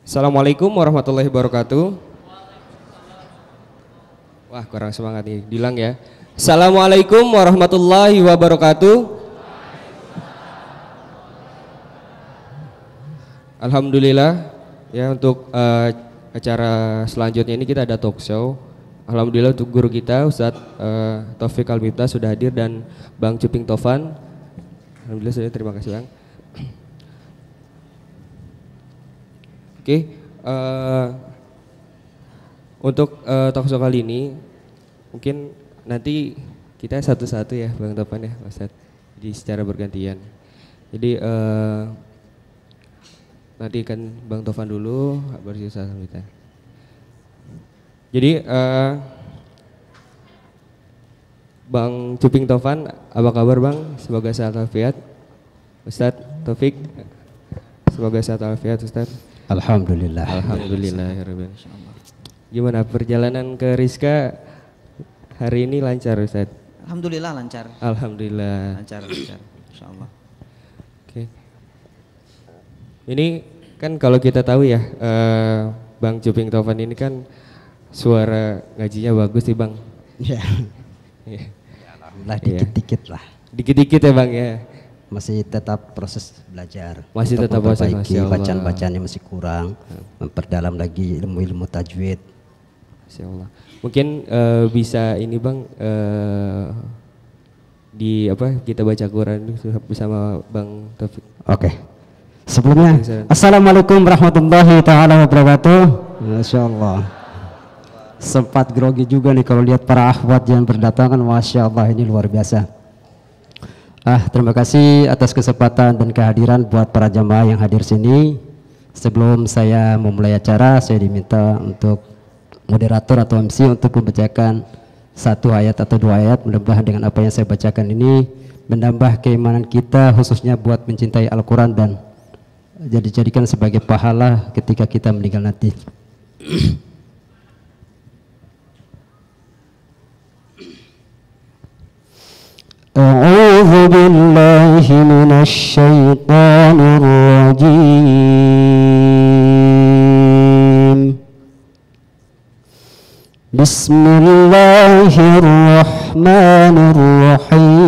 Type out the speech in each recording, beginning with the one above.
Assalamualaikum warahmatullahi wabarakatuh. Wah, kurang semangat nih, bilang ya. Assalamualaikum warahmatullahi wabarakatuh. Alhamdulillah ya, untuk acara selanjutnya ini kita ada talk show. Alhamdulillah untuk guru kita Ustadz Taufik Al-Miftah sudah hadir dan Bang Cuping Tovan. Alhamdulillah, saya terima kasih Bang. Oke, untuk talk show kali ini mungkin nanti kita satu-satu ya Bang Tovan ya Ustadz, jadi secara bergantian. Jadi nanti kan Bang Tovan dulu baru Ustadz kita. Jadi Bang Cuping Tovan, apa kabar Bang? Semoga sehat walafiat. Ustadz Taufik, semoga sehat walafiat Ustadz. Alhamdulillah. Alhamdulillah. Gimana perjalanan ke Rizka hari ini, lancar Ustaz? Alhamdulillah lancar. Alhamdulillah. Lancar, insyaallah. Oke. Ini kan kalau kita tahu ya, Bang Cuping Tovan ini kan suara ngajinya bagus nih Bang. Ya. Alhamdulillah dikit-dikit lah. Dikit-dikit ya Bang ya. Masih tetap proses belajar. Masih tetap proses, bacaan-bacaannya masih kurang. Memperdalam lagi ilmu-ilmu tajwid. Masya Allah. Mungkin bisa ini Bang, di apa kita baca Quran bersama Bang Taufik. Oke. Sebelumnya, Assalamualaikum warahmatullahi taala wabarakatuh. Masya Allah. Sempat grogi juga nih kalau lihat para akhwat yang berdatangan. Masya Allah, ini luar biasa. Terima kasih atas kesempatan dan kehadiran buat para jamaah yang hadir sini. Sebelum saya memulai acara, saya diminta untuk moderator atau MC untuk membacakan satu ayat atau dua ayat. Mudah-mudahan dengan apa yang saya bacakan ini menambah keimanan kita, khususnya buat mencintai Al-Quran dan jadikan sebagai pahala ketika kita meninggal nanti. أعوذ بالله من الشيطان الرجيم بسم الله الرحمن الرحيم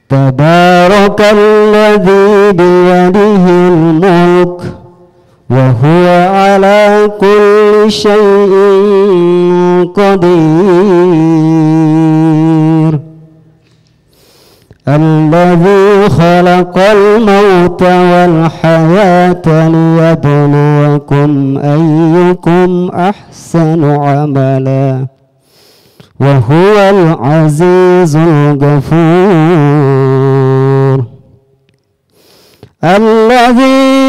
تبارك الذي بيده الملك وهو على كل شيء قدير الذي خلق الموت والحياة ليبلوكم أيكم أحسن عملا وهو العزيز الغفور الذي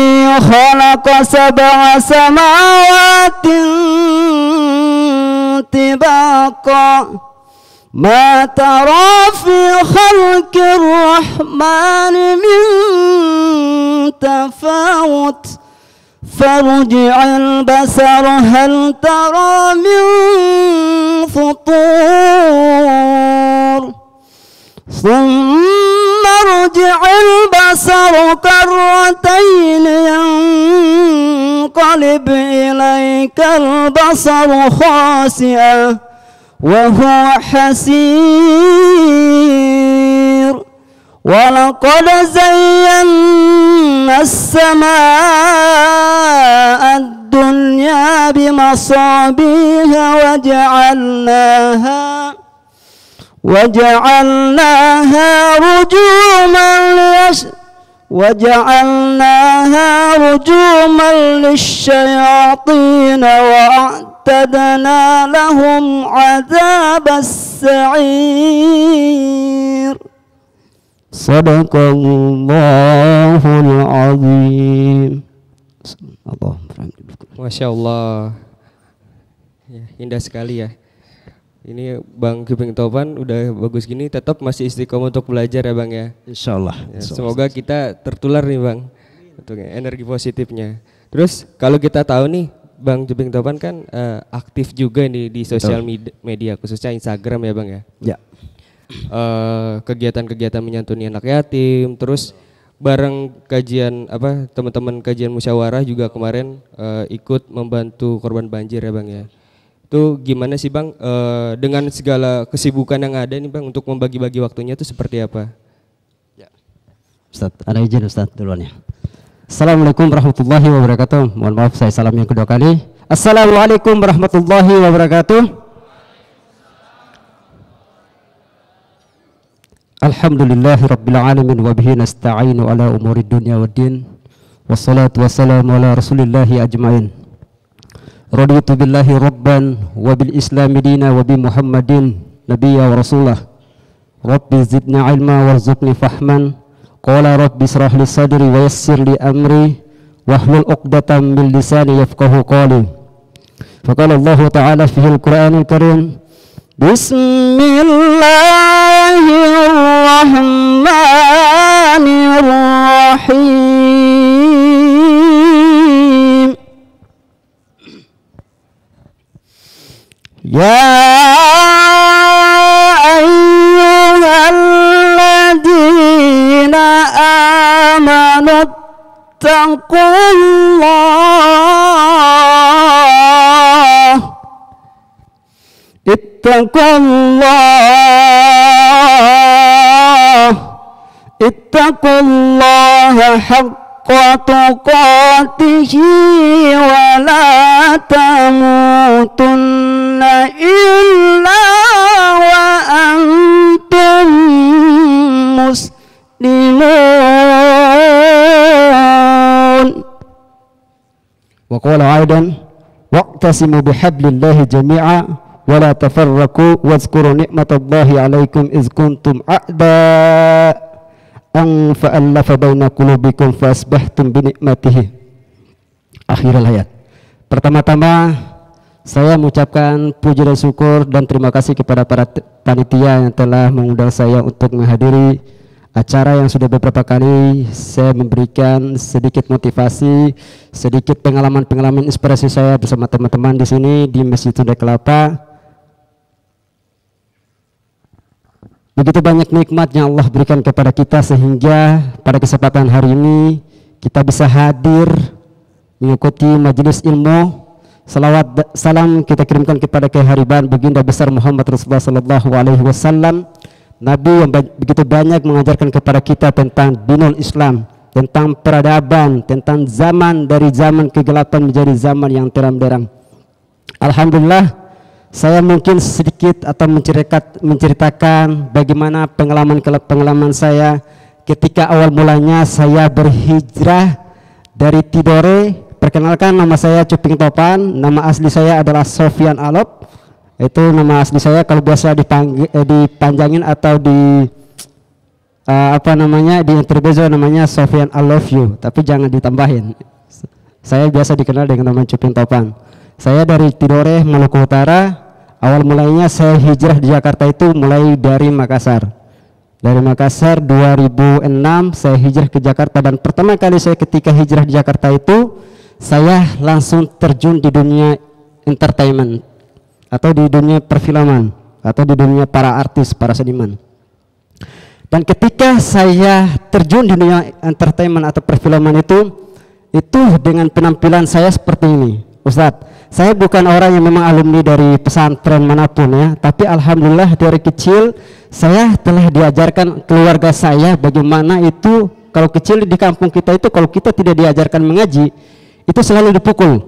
خلق سبع سماوات طباقا ما ترى في خلق الرحمن من تفاوت فارجع البصر هل ترى من فطور ثم ارجع البصر كرتين ينقلب إليك البصر خاسئا وهو حسير ولقد زينا السماء الدنيا بمصابيح وجعلناها رجوما للشياطين وأعتدنا لهم عذاب السعير صدق الله العظيم. Masya Allah, ya, indah sekali ya. Ini Bang Cuping Tovan udah bagus gini, tetap masih istiqomah untuk belajar ya Bang ya. Insyaallah. Ya, semoga kita tertular nih Bang, untuk energi positifnya. Terus kalau kita tahu nih Bang Cuping Tovan kan aktif juga nih di sosial media, khususnya Instagram ya Bang ya. Ya. kegiatan-kegiatan menyantuni anak yatim, terus bareng kajian teman-teman kajian musyawarah juga kemarin ikut membantu korban banjir ya Bang ya. Itu gimana sih Bang dengan segala kesibukan yang ada nih Bang untuk membagi-bagi waktunya itu seperti apa? Ya. Ustaz, ada izin Ustaz duluan ya. Assalamualaikum warahmatullahi wabarakatuh. Mohon maaf saya salam yang kedua kali. Assalamualaikum warahmatullahi wabarakatuh. Alhamdulillahi rabbil alamin wa bihi nasta'inu ala umuri dunya waddin. Wassalatu wassalamu ala rasulillahi ajmain. Raditu billahi rabban wa bil islami dina wa bi Muhammadin nabiyya wa rasulah. Rabbi zidni ilma warzuqni fahman. Qala rabbi israh li sadri wa yassir li amri wahlul 'uqdatam min lisani yafqahu qawli. Faqala Allah ta'ala fihi al-Qur'anil Karim. Bismillahirrahmanirrahim. Ya ayyuhalladzina amanu ittaqullaha haqqa tuqatihi wa la tamutunna illa wa antum muslimun. Wa qala aidan waqtasimu bihablillahi jami'a wa la tafarraqu wazkuru ni'matallahi 'alaikum iz kuntum a'da'an fa'alafa baina qulubikum fasbahtum bi ni'matihi. Akhirul hayat. Pertama-tama saya mengucapkan puji dan syukur dan terima kasih kepada para panitia yang telah mengundang saya untuk menghadiri acara yang sudah beberapa kali saya memberikan sedikit motivasi, sedikit pengalaman-pengalaman inspirasi saya bersama teman-teman di sini di Masjid Sunda Kelapa. Begitu banyak nikmat yang Allah berikan kepada kita sehingga pada kesempatan hari ini kita bisa hadir mengikuti majelis ilmu. Salawat salam kita kirimkan kepada kehariban baginda besar Muhammad Rasulullah sallallahu alaihi wasallam, Nabi yang begitu banyak mengajarkan kepada kita tentang dinul Islam, tentang peradaban, tentang zaman dari zaman kegelapan menjadi zaman yang terang benderang. Alhamdulillah, saya mungkin sedikit atau menceritakan bagaimana pengalaman saya ketika awal mulanya saya berhijrah dari Tidore. Perkenalkan, nama saya Cuping Topan, nama asli saya adalah Sofian Alop. Itu nama asli saya, kalau biasa dipanjangin atau di di intermezzo namanya Sofian I love you, tapi jangan ditambahin. Saya biasa dikenal dengan nama Cuping Topan. Saya dari Tidore, Maluku Utara. Awal mulainya saya hijrah di Jakarta itu mulai dari Makassar. Dari Makassar 2006 saya hijrah ke Jakarta, dan pertama kali saya ketika hijrah di Jakarta itu saya langsung terjun di dunia entertainment atau di dunia perfilman atau di dunia para artis, para seniman. Dan ketika saya terjun di dunia entertainment atau perfilman itu dengan penampilan saya seperti ini. Ustadz, saya bukan orang yang memang alumni dari pesantren manapun ya, tapi alhamdulillah dari kecil saya telah diajarkan keluarga saya bagaimana itu kalau kecil di kampung kita itu kalau kita tidak diajarkan mengaji itu selalu dipukul.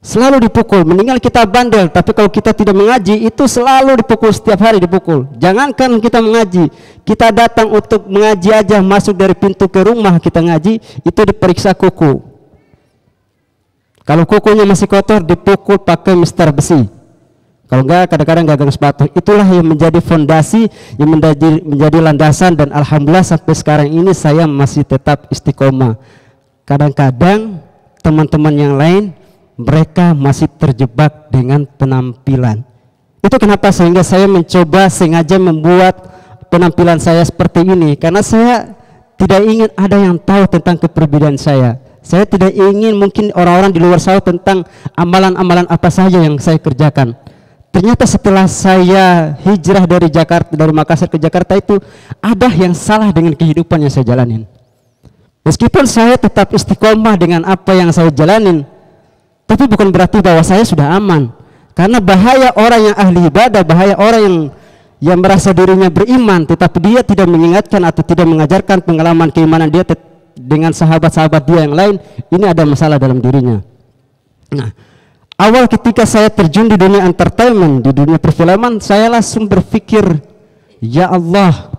Selalu dipukul, mendingan kita bandel, tapi kalau kita tidak mengaji itu selalu dipukul, setiap hari dipukul. Jangankan kita mengaji, kita datang untuk mengaji aja, masuk dari pintu ke rumah kita ngaji, itu diperiksa kuku. Kalau kukunya masih kotor dipukul pakai mister besi. Kalau enggak kadang-kadang gagang sepatu. Itulah yang menjadi fondasi, yang menjadi landasan, dan alhamdulillah sampai sekarang ini saya masih tetap istiqomah. Kadang-kadang teman-teman yang lain mereka masih terjebak dengan penampilan. Itu kenapa sehingga saya mencoba sengaja membuat penampilan saya seperti ini, karena saya tidak ingin ada yang tahu tentang kepribadian saya. Saya tidak ingin mungkin orang-orang di luar saya tentang amalan-amalan apa saja yang saya kerjakan. ternyata setelah saya hijrah dari Jakarta, dari Makassar ke Jakarta itu ada yang salah dengan kehidupan yang saya jalanin. Meskipun saya tetap istiqomah dengan apa yang saya jalanin, tapi bukan berarti bahwa saya sudah aman. Karena bahaya orang yang ahli ibadah, bahaya orang yang merasa dirinya beriman, tetapi dia tidak mengingatkan atau tidak mengajarkan pengalaman keimanan dia dengan sahabat-sahabat dia yang lain, ini ada masalah dalam dirinya. Nah, awal ketika saya terjun di dunia entertainment, di dunia perfilman, saya langsung berpikir, ya Allah,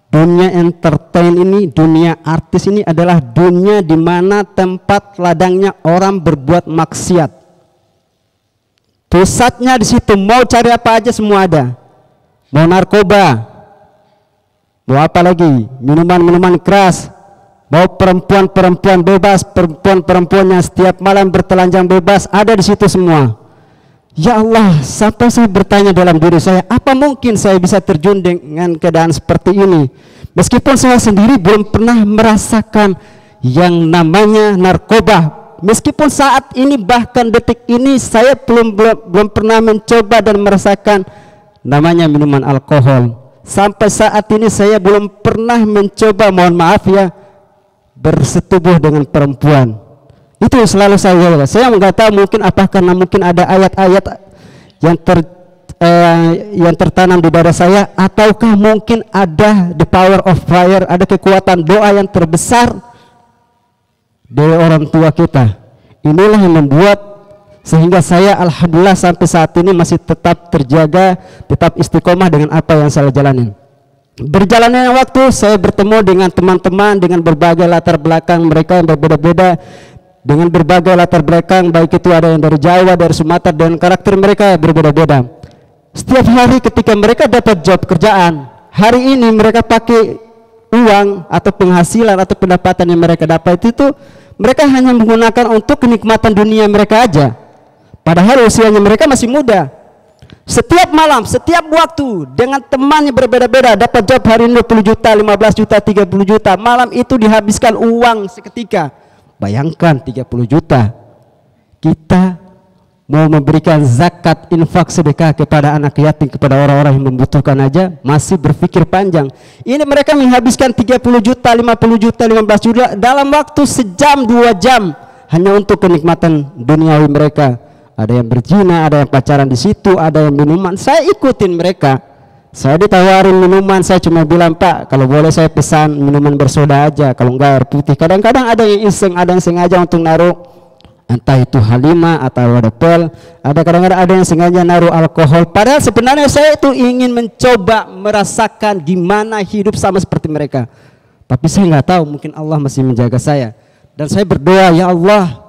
dunia entertain ini, dunia artis ini adalah dunia di mana tempat ladangnya orang berbuat maksiat. Pusatnya di situ, mau cari apa aja semua ada. Mau narkoba, mau apa lagi, minuman-minuman keras, mau perempuan-perempuan bebas, perempuan-perempuan yang setiap malam bertelanjang bebas, ada di situ semua. Ya Allah, sampai saya bertanya dalam diri saya, apa mungkin saya bisa terjun dengan keadaan seperti ini? Meskipun saya sendiri belum pernah merasakan yang namanya narkoba. Meskipun saat ini bahkan detik ini saya belum pernah mencoba dan merasakan namanya minuman alkohol. Sampai saat ini saya belum pernah mencoba, mohon maaf ya, bersetubuh dengan perempuan. Itu selalu saya nggak tahu, mungkin apakah karena mungkin ada ayat-ayat yang tertanam di dada saya, ataukah mungkin ada the power of prayer, ada kekuatan doa yang terbesar dari orang tua kita. Inilah yang membuat sehingga saya alhamdulillah sampai saat ini masih tetap terjaga, tetap istiqomah dengan apa yang saya jalanin. Berjalannya waktu saya bertemu dengan teman-teman dengan berbagai latar belakang mereka yang berbeda-beda, dengan berbagai latar belakang, baik itu ada yang dari Jawa, dari Sumatera, dan karakter mereka berbeda-beda. Setiap hari ketika mereka dapat job kerjaan, hari ini mereka pakai uang atau penghasilan atau pendapatan yang mereka dapat itu mereka hanya menggunakan untuk kenikmatan dunia mereka aja, padahal usianya mereka masih muda. Setiap malam, setiap waktu dengan temannya berbeda-beda, dapat job hari ini 20 juta, 15 juta, 30 juta, malam itu dihabiskan uang seketika. Bayangkan 30 juta, kita mau memberikan zakat, infak, sedekah kepada anak yatim, kepada orang-orang yang membutuhkan aja masih berpikir panjang. Ini mereka menghabiskan 30 juta, 50 juta, 15 juta dalam waktu sejam 2 jam hanya untuk kenikmatan duniawi mereka. Ada yang berzina, ada yang pacaran di situ, ada yang minuman. Saya ikutin mereka. Saya ditawarin minuman, saya cuma bilang, Pak, kalau boleh saya pesan minuman bersoda aja, kalau enggak air putih. Kadang-kadang ada yang iseng, ada yang sengaja untuk naruh entah itu H5 atau ada pel, ada kadang-kadang ada yang sengaja naruh alkohol. Padahal sebenarnya saya itu ingin mencoba merasakan gimana hidup sama seperti mereka. Tapi saya nggak tahu, mungkin Allah masih menjaga saya. Dan saya berdoa, ya Allah,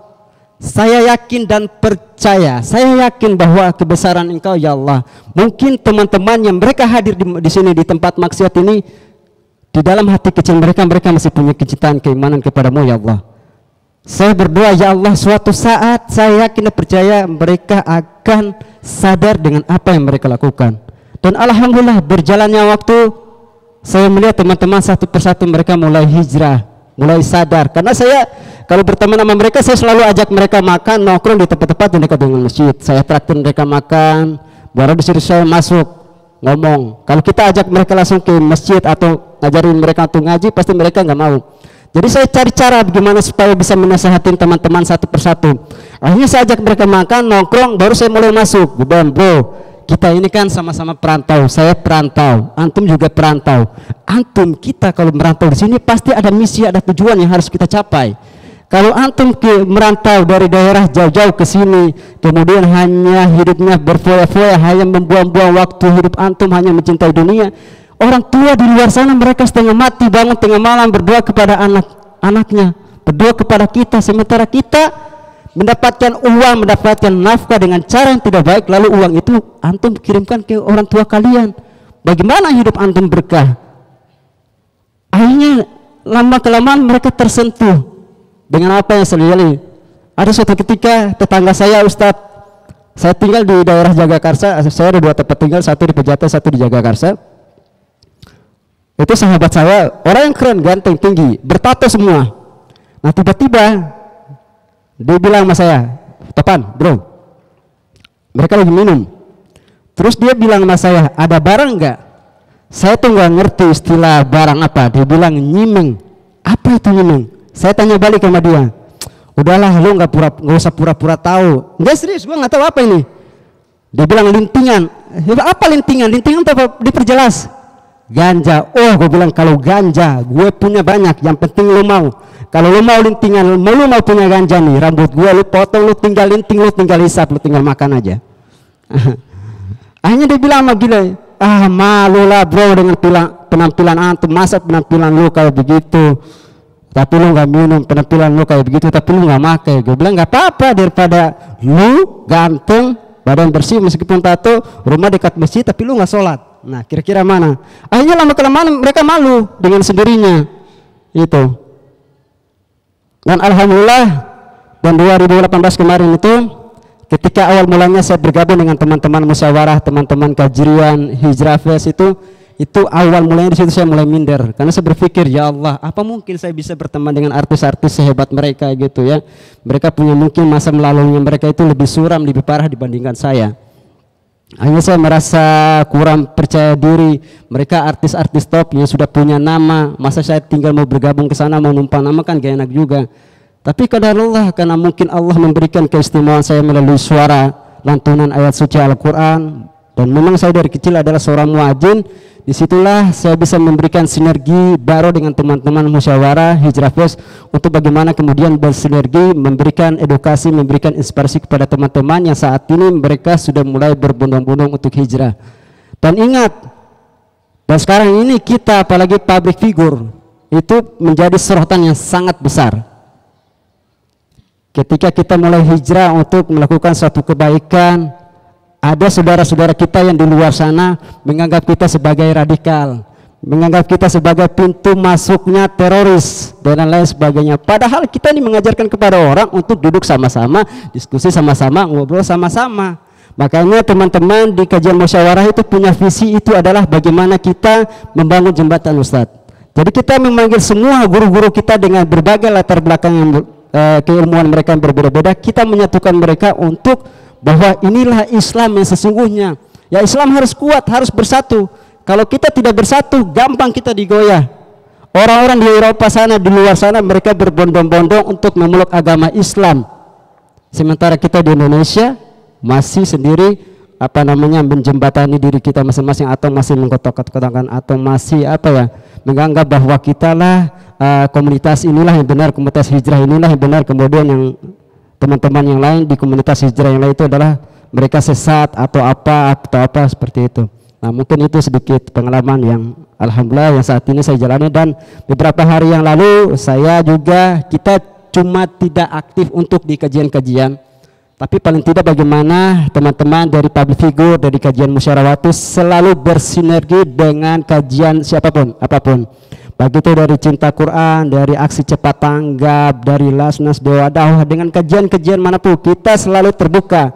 saya yakin dan percaya, saya yakin bahwa kebesaran Engkau ya Allah. Mungkin teman-teman yang mereka hadir di sini di tempat maksiat ini, di dalam hati kecil mereka masih punya kecintaan, keimanan kepadamu ya Allah. Saya berdoa ya Allah, suatu saat saya yakin dan percaya mereka akan sadar dengan apa yang mereka lakukan. Dan alhamdulillah berjalannya waktu, saya melihat teman-teman satu persatu mereka mulai hijrah, mulai sadar. Karena saya kalau berteman sama mereka, saya selalu ajak mereka makan, nongkrong di tempat-tempat yang dekat dengan masjid. Saya traktir mereka makan, baru disuruh saya masuk ngomong. Kalau kita ajak mereka langsung ke masjid atau ngajarin mereka untuk ngaji, pasti mereka nggak mau. Jadi saya cari cara bagaimana supaya bisa menasehatin teman-teman satu persatu. Akhirnya saya ajak mereka makan, nongkrong, baru saya mulai masuk. Bro, kita ini kan sama-sama perantau. Saya perantau, antum juga perantau. Antum kita kalau merantau di sini pasti ada misi, ada tujuan yang harus kita capai. Kalau antum merantau dari daerah jauh-jauh ke sini, kemudian hanya hidupnya berfoya-foya, hanya membuang-buang waktu hidup antum hanya mencintai dunia. Orang tua di luar sana mereka setengah mati bangun tengah malam berdoa kepada anak-anaknya, berdoa kepada kita, sementara kita mendapatkan uang, mendapatkan nafkah dengan cara yang tidak baik, lalu uang itu antum kirimkan ke orang tua kalian. Bagaimana hidup antum berkah? Akhirnya lama kelamaan mereka tersentuh dengan apa yang saya lihat. Ada suatu ketika tetangga saya, Ustadz, saya tinggal di daerah Jagakarsa, saya ada 2 tempat tinggal, satu di Pejaten, satu di Jagakarsa. Itu sahabat saya, orang yang keren, ganteng, tinggi, bertato semua. Nah tiba-tiba dia bilang sama saya, Topan bro, mereka lagi minum. Terus dia bilang sama saya, ada barang nggak? Saya tuh nggak ngerti istilah barang apa. Dia bilang nyimeng. Apa itu nyimeng? Saya tanya balik sama dia. Udahlah, lu nggak usah pura-pura tahu. Nggak, serius, gua nggak tahu apa ini. Dia bilang lintingan. Apa lintingan? Lintingan apa? Diperjelas. Ganja. Oh, gue bilang kalau ganja, gue punya banyak. Yang penting lu mau. Kalau lu mau lintingan, lu mau punya ganja nih, rambut gue lu potong, lu tinggal linting, lu tinggal hisap, lu tinggal makan aja. Akhirnya dia bilang sama gila, malu lah bro dengan penampilan antum, masa penampilan lu kayak begitu, tapi lu nggak minum, penampilan lu kayak begitu, tapi lu nggak makai. Gue bilang nggak apa-apa, daripada lu ganteng, badan bersih meskipun tato, rumah dekat masjid, tapi lu nggak sholat. Nah, kira-kira mana? Akhirnya lama-kelamaan mereka malu dengan sendirinya, itu. Dan alhamdulillah, dan 2018 kemarin itu, ketika awal mulanya saya bergabung dengan teman-teman musyawarah, teman-teman kajian Hijrah Fest itu awal mulanya di situ saya mulai minder, karena saya berpikir, ya Allah, apa mungkin saya bisa berteman dengan artis-artis sehebat mereka gitu ya. Mereka punya mungkin masa melaluinya mereka itu lebih suram, lebih parah dibandingkan saya. Hanya saya merasa kurang percaya diri. Mereka artis-artis top yang sudah punya nama, masa saya tinggal mau bergabung ke sana, mau numpang nama kan gak enak juga. Tapi kadar Allah, karena mungkin Allah memberikan keistimewaan saya melalui suara lantunan ayat suci Al-Quran, dan memang saya dari kecil adalah seorang muadzin. Disitulah saya bisa memberikan sinergi baru dengan teman-teman musyawarah Hijrah Fest untuk bagaimana kemudian bersinergi, memberikan edukasi, memberikan inspirasi kepada teman-teman yang saat ini mereka sudah mulai berbondong-bondong untuk hijrah. Dan ingat, dan sekarang ini kita apalagi public figure itu menjadi sorotan yang sangat besar. Ketika kita mulai hijrah untuk melakukan suatu kebaikan, ada saudara-saudara kita yang di luar sana menganggap kita sebagai radikal, menganggap kita sebagai pintu masuknya teroris dan lain sebagainya. Padahal kita ini mengajarkan kepada orang untuk duduk sama-sama, diskusi sama-sama, ngobrol sama-sama. Makanya teman-teman di kajian musyawarah itu punya visi, itu adalah bagaimana kita membangun jembatan Ustadz. Jadi kita memanggil semua guru-guru kita dengan berbagai latar belakang yang keilmuan mereka yang berbeda-beda, kita menyatukan mereka untuk bahwa inilah Islam yang sesungguhnya. Ya, Islam harus kuat, harus bersatu. Kalau kita tidak bersatu, gampang kita digoyah. Orang-orang di Eropa sana, di luar sana, mereka berbondong-bondong untuk memeluk agama Islam. Sementara kita di Indonesia masih sendiri menjembatani diri kita masing-masing, atau masih mengkotak-kotakan, atau masih menganggap bahwa kita lah komunitas inilah yang benar, komunitas hijrah inilah yang benar, kemudian yang teman-teman yang lain di komunitas hijrah yang lain itu adalah mereka sesat atau apa seperti itu. Nah, mungkin itu sedikit pengalaman yang alhamdulillah yang saat ini saya jalani. Dan beberapa hari yang lalu kita cuma tidak aktif untuk di kajian-kajian, tapi paling tidak bagaimana teman-teman dari public figure, dari kajian musyawarah itu selalu bersinergi dengan kajian siapapun, apapun. Begitu dari cinta Quran, dari aksi cepat tanggap, dari lasnas dewa dakwah, dengan kajian-kajian manapun kita selalu terbuka.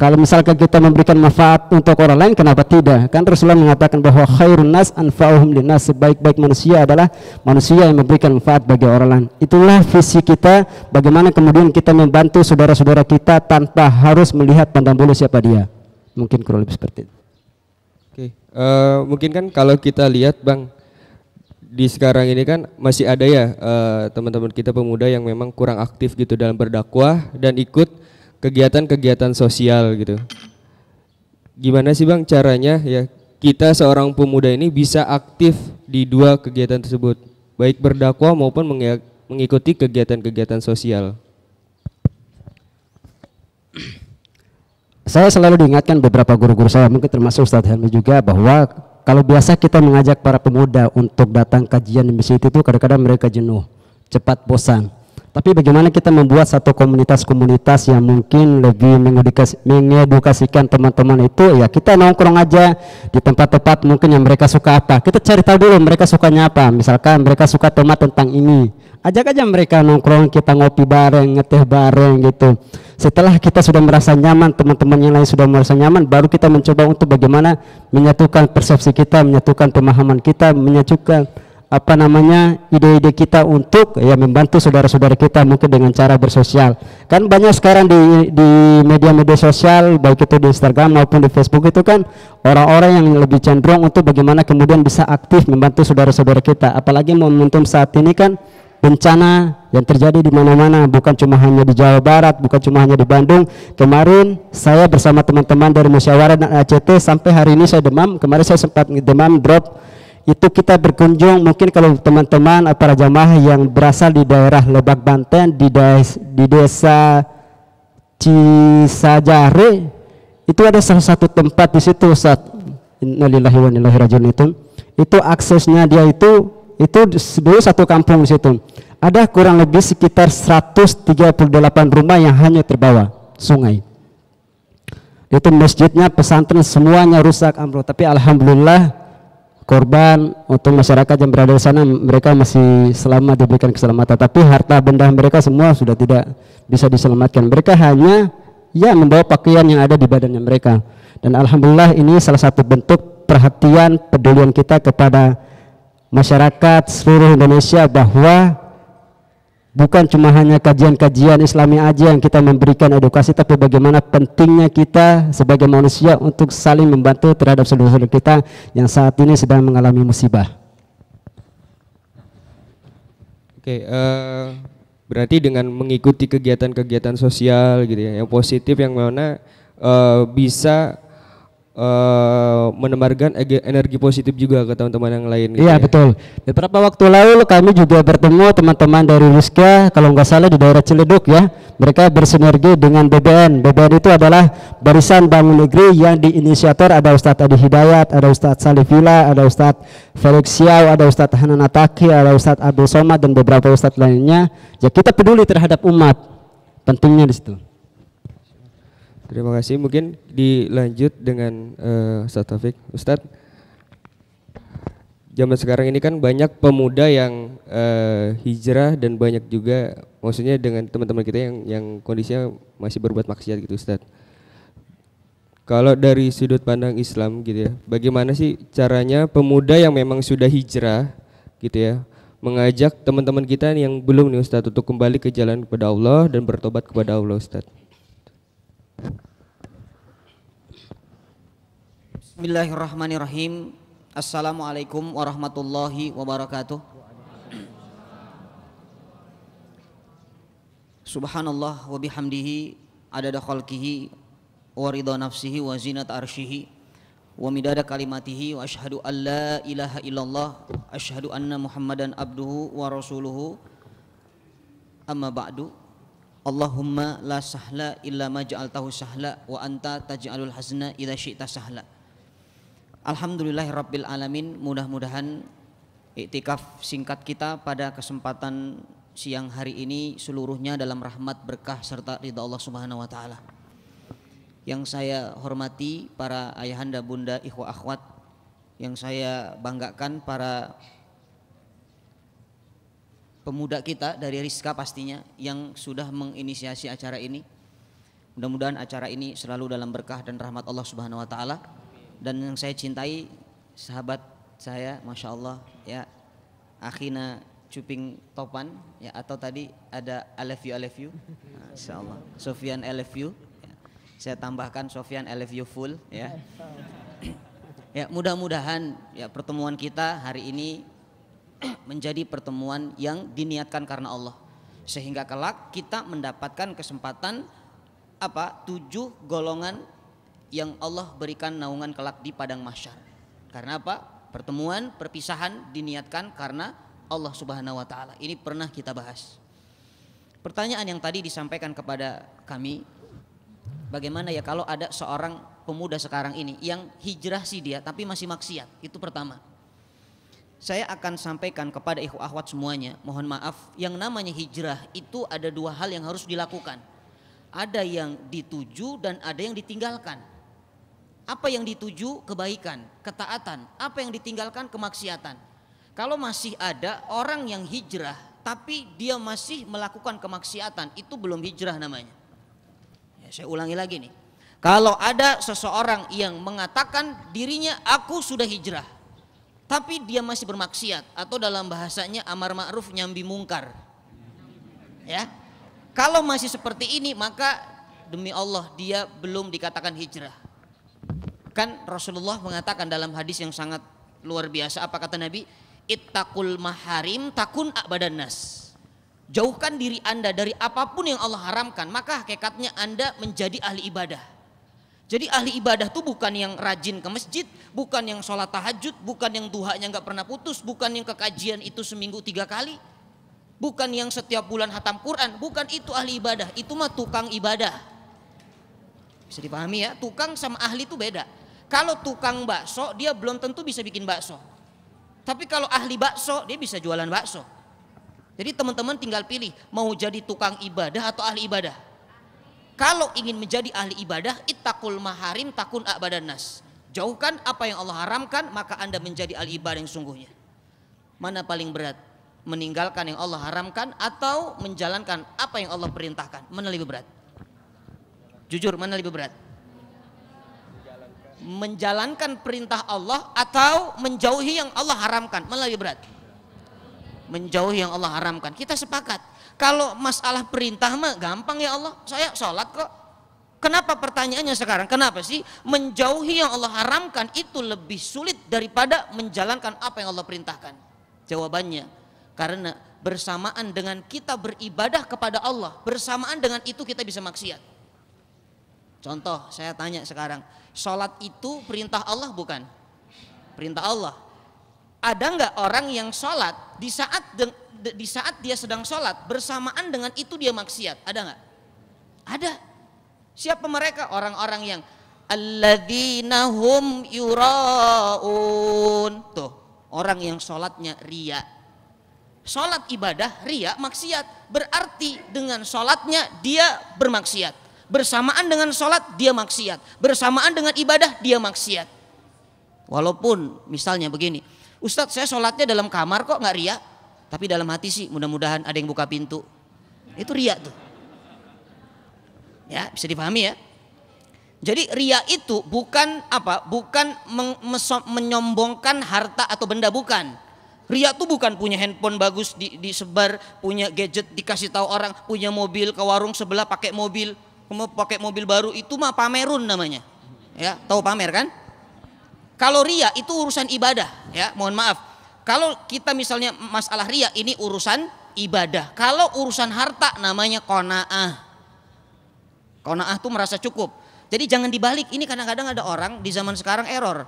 Kalau misalkan kita memberikan manfaat untuk orang lain, kenapa tidak? Kan Rasulullah mengatakan bahwa khairun nas anfa'uhum linnas, sebaik-baik manusia adalah manusia yang memberikan manfaat bagi orang lain. Itulah visi kita, bagaimana kemudian kita membantu saudara-saudara kita tanpa harus melihat pandang bulu siapa dia. Mungkin kurang lebih seperti itu. Oke, mungkin kan kalau kita lihat Bang, di sekarang ini kan masih ada ya teman-teman kita pemuda yang memang kurang aktif gitu dalam berdakwah dan ikut kegiatan-kegiatan sosial gitu. Gimana sih Bang caranya ya kita seorang pemuda ini bisa aktif di dua kegiatan tersebut, baik berdakwah maupun mengikuti kegiatan-kegiatan sosial? Saya selalu diingatkan beberapa guru-guru saya, mungkin termasuk Ustadz Helmi juga, bahwa kalau biasa kita mengajak para pemuda untuk datang kajian di masjid itu kadang-kadang mereka jenuh, cepat bosan. Tapi bagaimana kita membuat satu komunitas-komunitas yang mungkin lebih mengedukasikan teman-teman itu, ya kita nongkrong aja di tempat-tempat mungkin yang mereka suka apa. Kita cari tahu dulu mereka sukanya apa. Misalkan mereka suka tema tentang ini, ajak aja mereka nongkrong, kita ngopi bareng, ngeteh bareng gitu. Setelah kita sudah merasa nyaman, teman-teman yang lain sudah merasa nyaman, baru kita mencoba untuk bagaimana menyatukan persepsi kita, menyatukan pemahaman kita, menyatukan apa namanya ide-ide kita untuk ya membantu saudara-saudara kita mungkin dengan cara bersosial. Kan banyak sekarang di media-media sosial baik itu di Instagram maupun di Facebook itu kan orang-orang yang lebih cenderung untuk bagaimana kemudian bisa aktif membantu saudara-saudara kita. Apalagi momentum saat ini kan bencana yang terjadi di mana-mana, bukan cuma hanya di Jawa Barat, bukan cuma hanya di Bandung. Kemarin saya bersama teman-teman dari Musyawarah dan ACT sampai hari ini saya demam. Kemarin saya sempat demam drop. Itu kita berkunjung, mungkin kalau teman-teman para jamaah yang berasal di daerah Lebak Banten, di desa Cisajare, itu ada salah satu tempat di situ Ustaz. Innalillahi wa inna ilaihi raji'un itu aksesnya dia itu dulu satu kampung di situ. Ada kurang lebih sekitar 138 rumah yang hanya terbawa sungai. Itu masjidnya, pesantren semuanya rusak ambruk, tapi alhamdulillah korban untuk masyarakat yang berada di sana mereka masih selamat, diberikan keselamatan, tapi harta benda mereka semua sudah tidak bisa diselamatkan. Mereka hanya ya membawa pakaian yang ada di badannya mereka. Dan alhamdulillah ini salah satu bentuk perhatian pedulian kita kepada masyarakat seluruh Indonesia bahwa bukan cuma hanya kajian-kajian Islami aja yang kita memberikan edukasi, tapi bagaimana pentingnya kita sebagai manusia untuk saling membantu terhadap saudara-saudara kita yang saat ini sedang mengalami musibah. Oke, berarti dengan mengikuti kegiatan-kegiatan sosial gitu ya, yang positif yang mana bisa menebarkan energi positif juga ke teman-teman yang lain gitu. Iya ya. Betul. Beberapa waktu lalu kami juga bertemu teman-teman dari Rizka, kalau nggak salah di daerah Ciledug ya. Mereka bersinergi dengan BBN. BBN itu adalah Barisan Bangun Negeri yang diinisiator ada Ustadz Adi Hidayat, ada Ustadz Salifila, ada Ustadz Felix Siau, ada Ustadz Hanan Ataki, ada Ustadz Abdul Somad dan beberapa Ustadz lainnya. Ya kita peduli terhadap umat. Pentingnya di situ. Terima kasih. Mungkin dilanjut dengan Ustadz Taufik. Ustadz, zaman sekarang ini kan banyak pemuda yang hijrah dan banyak juga, maksudnya dengan teman-teman kita yang kondisinya masih berbuat maksiat gitu Ustadz. Kalau dari sudut pandang Islam gitu ya, bagaimana sih caranya pemuda yang memang sudah hijrah gitu ya, mengajak teman-teman kita yang belum nih Ustadz untuk kembali ke jalan kepada Allah dan bertobat kepada Allah Ustadz? Bismillahirrahmanirrahim. Assalamualaikum warahmatullahi wabarakatuh. Subhanallah wa bihamdihi adada khalqihi wa ridha nafsihi wa zinata arsyihi wa midada kalimatihi wa asyhadu an la ilaha illallah asyhadu anna Muhammadan abduhu wa rasuluhu. Amma ba'du. Allahumma la sahla illa ma ja'altahu sahla wa anta taj'alul hazna idza syi'ta sahla. Alhamdulillahirabbil alamin. Mudah-mudahan iktikaf singkat kita pada kesempatan siang hari ini seluruhnya dalam rahmat, berkah serta ridha Allah Subhanahu wa taala. Yang saya hormati para ayahanda, bunda, ikhwah, akhwat, yang saya banggakan para pemuda kita dari Rizka pastinya yang sudah menginisiasi acara ini. Mudah-mudahan acara ini selalu dalam berkah dan rahmat Allah Subhanahu wa taala. Dan yang saya cintai sahabat saya, Masya Allah ya, Akhina Cuping Topan ya, atau tadi ada I love you, Masya Allah, Sofian I love you ya. Saya tambahkan Sofian I love you full ya. Ya mudah-mudahan ya pertemuan kita hari ini menjadi pertemuan yang diniatkan karena Allah, sehingga kelak kita mendapatkan kesempatan 7 golongan yang Allah berikan naungan kelak di padang mahsyar. Karena apa? Pertemuan, perpisahan diniatkan karena Allah Subhanahu wa taala. Ini pernah kita bahas. Pertanyaan yang tadi disampaikan kepada kami, bagaimana ya kalau ada seorang pemuda sekarang ini yang hijrah sih dia tapi masih maksiat? Itu pertama. Saya akan sampaikan kepada ikhwah akhwat semuanya, mohon maaf, yang namanya hijrah itu ada 2 hal yang harus dilakukan. Ada yang dituju dan ada yang ditinggalkan. Apa yang dituju? Kebaikan, ketaatan. Apa yang ditinggalkan? Kemaksiatan. Kalau masih ada orang yang hijrah tapi dia masih melakukan kemaksiatan, itu belum hijrah namanya. Ya, saya ulangi lagi nih. Kalau ada seseorang yang mengatakan dirinya aku sudah hijrah, tapi dia masih bermaksiat, atau dalam bahasanya amar ma'ruf nyambi mungkar. Ya. Kalau masih seperti ini, maka demi Allah dia belum dikatakan hijrah. Kan Rasulullah mengatakan dalam hadis yang sangat luar biasa, apa kata Nabi? Ittaqul maharim takun a'badan nas. Jauhkan diri Anda dari apapun yang Allah haramkan, maka hakikatnya Anda menjadi ahli ibadah. Jadi ahli ibadah itu bukan yang rajin ke masjid, bukan yang sholat tahajud, bukan yang duhanya nggak pernah putus, bukan yang ke kajian itu seminggu 3 kali, bukan yang setiap bulan hatam Quran, bukan itu ahli ibadah, itu mah tukang ibadah. Bisa dipahami ya, tukang sama ahli itu beda. Kalau tukang bakso dia belum tentu bisa bikin bakso. Tapi kalau ahli bakso dia bisa jualan bakso. Jadi teman-teman tinggal pilih mau jadi tukang ibadah atau ahli ibadah. Kalau ingin menjadi ahli ibadah, ittaqul maharim takun a'badan nas. Jauhkan apa yang Allah haramkan, maka Anda menjadi ahli ibadah yang sungguhnya. Mana paling berat? Meninggalkan yang Allah haramkan atau menjalankan apa yang Allah perintahkan? Mana lebih berat? Jujur, mana lebih berat? Menjalankan perintah Allah atau menjauhi yang Allah haramkan? Mana lebih berat? Menjauhi yang Allah haramkan. Kita sepakat. Kalau masalah perintah mah gampang ya Allah, saya sholat kok. Kenapa pertanyaannya sekarang? Kenapa sih menjauhi yang Allah haramkan itu lebih sulit daripada menjalankan apa yang Allah perintahkan? Jawabannya, karena bersamaan dengan kita beribadah kepada Allah, bersamaan dengan itu kita bisa maksiat. Contoh, saya tanya sekarang, sholat itu perintah Allah bukan? Perintah Allah. Ada nggak orang yang sholat di saat dia sedang sholat bersamaan dengan itu dia maksiat? Ada nggak? Ada. Siapa mereka? Orang-orang yang alladzina hum yuraun. Tuh, orang yang sholatnya riya. Sholat ibadah, riya, maksiat. Berarti dengan sholatnya dia bermaksiat. Bersamaan dengan sholat dia maksiat, bersamaan dengan ibadah dia maksiat. Walaupun misalnya begini, Ustadz saya sholatnya dalam kamar kok nggak riya, tapi dalam hati sih mudah-mudahan ada yang buka pintu. Itu riya tuh. Ya bisa dipahami ya. Jadi riya itu bukan apa? Bukan menyombongkan harta atau benda, bukan. Riya tuh bukan punya handphone bagus disebar, punya gadget dikasih tahu orang, punya mobil ke warung sebelah pakai mobil. Mau pakai mobil baru itu mah pamerun namanya. Ya, tahu pamer kan? Kalau riya itu urusan ibadah, ya, mohon maaf. Kalau kita misalnya masalah riya ini urusan ibadah. Kalau urusan harta namanya qanaah. Qanaah tuh merasa cukup. Jadi jangan dibalik. Ini kadang-kadang ada orang di zaman sekarang error.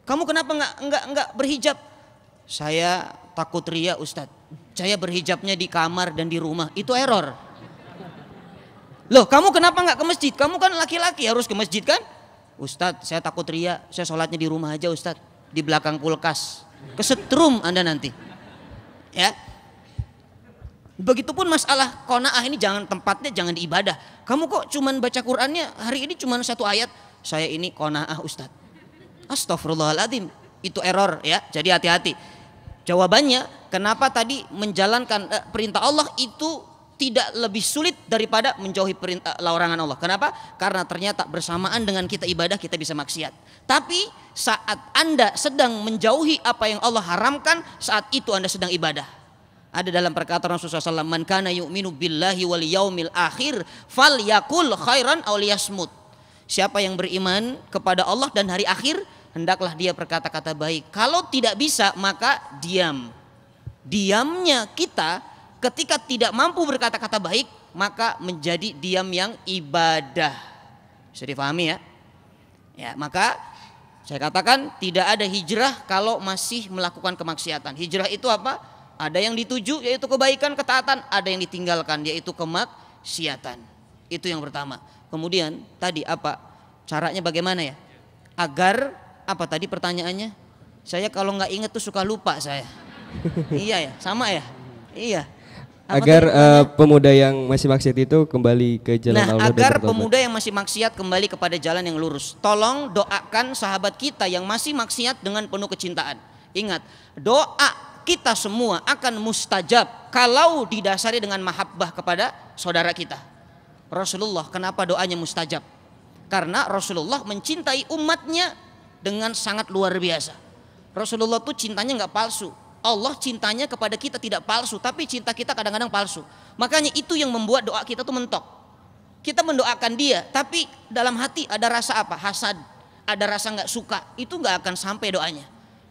Kamu kenapa enggak berhijab? Saya takut riya, Ustadz. Saya berhijabnya di kamar dan di rumah. Itu error. Loh, kamu kenapa nggak ke masjid? Kamu kan laki-laki harus ke masjid kan? Ustadz, saya takut riya, saya sholatnya di rumah aja Ustadz, di belakang kulkas. Kesetrum Anda nanti. Ya. Begitupun masalah qanaah ini tempatnya jangan di ibadah. Kamu kok cuman baca Qur'annya hari ini cuman 1 ayat. Saya ini qanaah Ustadz. Astagfirullahaladzim, itu error ya. Jadi hati-hati. Jawabannya, kenapa tadi menjalankan perintah Allah itu tidak lebih sulit daripada menjauhi perintah larangan Allah. Kenapa? Karena ternyata bersamaan dengan kita ibadah kita bisa maksiat. Tapi saat Anda sedang menjauhi apa yang Allah haramkan, saat itu Anda sedang ibadah. Ada dalam perkataan Rasulullah SAW, man kana yu'minu billahi wal yaumil akhir falyakul khairan aw liyasmut. Siapa yang beriman kepada Allah dan hari akhir, hendaklah dia berkata-kata baik. Kalau tidak bisa, maka diam. Diamnya kita ketika tidak mampu berkata-kata baik, maka menjadi diam yang ibadah. Bisa difahami ya? Ya, maka saya katakan tidak ada hijrah kalau masih melakukan kemaksiatan. Hijrah itu apa? Ada yang dituju yaitu kebaikan, ketaatan, ada yang ditinggalkan yaitu kemaksiatan. Itu yang pertama. Kemudian tadi apa? Caranya bagaimana ya? Agar apa tadi pertanyaannya? Saya kalau nggak ingat tuh suka lupa saya. Iya ya, sama ya? Iya. Agar pemuda yang masih maksiat itu kembali ke jalan Allah. Agar pemuda yang masih maksiat kembali kepada jalan yang lurus. Tolong doakan sahabat kita yang masih maksiat dengan penuh kecintaan. Ingat, doa kita semua akan mustajab kalau didasari dengan mahabbah kepada saudara kita. Rasulullah kenapa doanya mustajab? Karena Rasulullah mencintai umatnya dengan sangat luar biasa. Rasulullah tuh cintanya nggak palsu. Allah cintanya kepada kita tidak palsu, tapi cinta kita kadang-kadang palsu. Makanya itu yang membuat doa kita tuh mentok. Kita mendoakan dia, tapi dalam hati ada rasa apa? Hasad, ada rasa nggak suka. Itu nggak akan sampai doanya.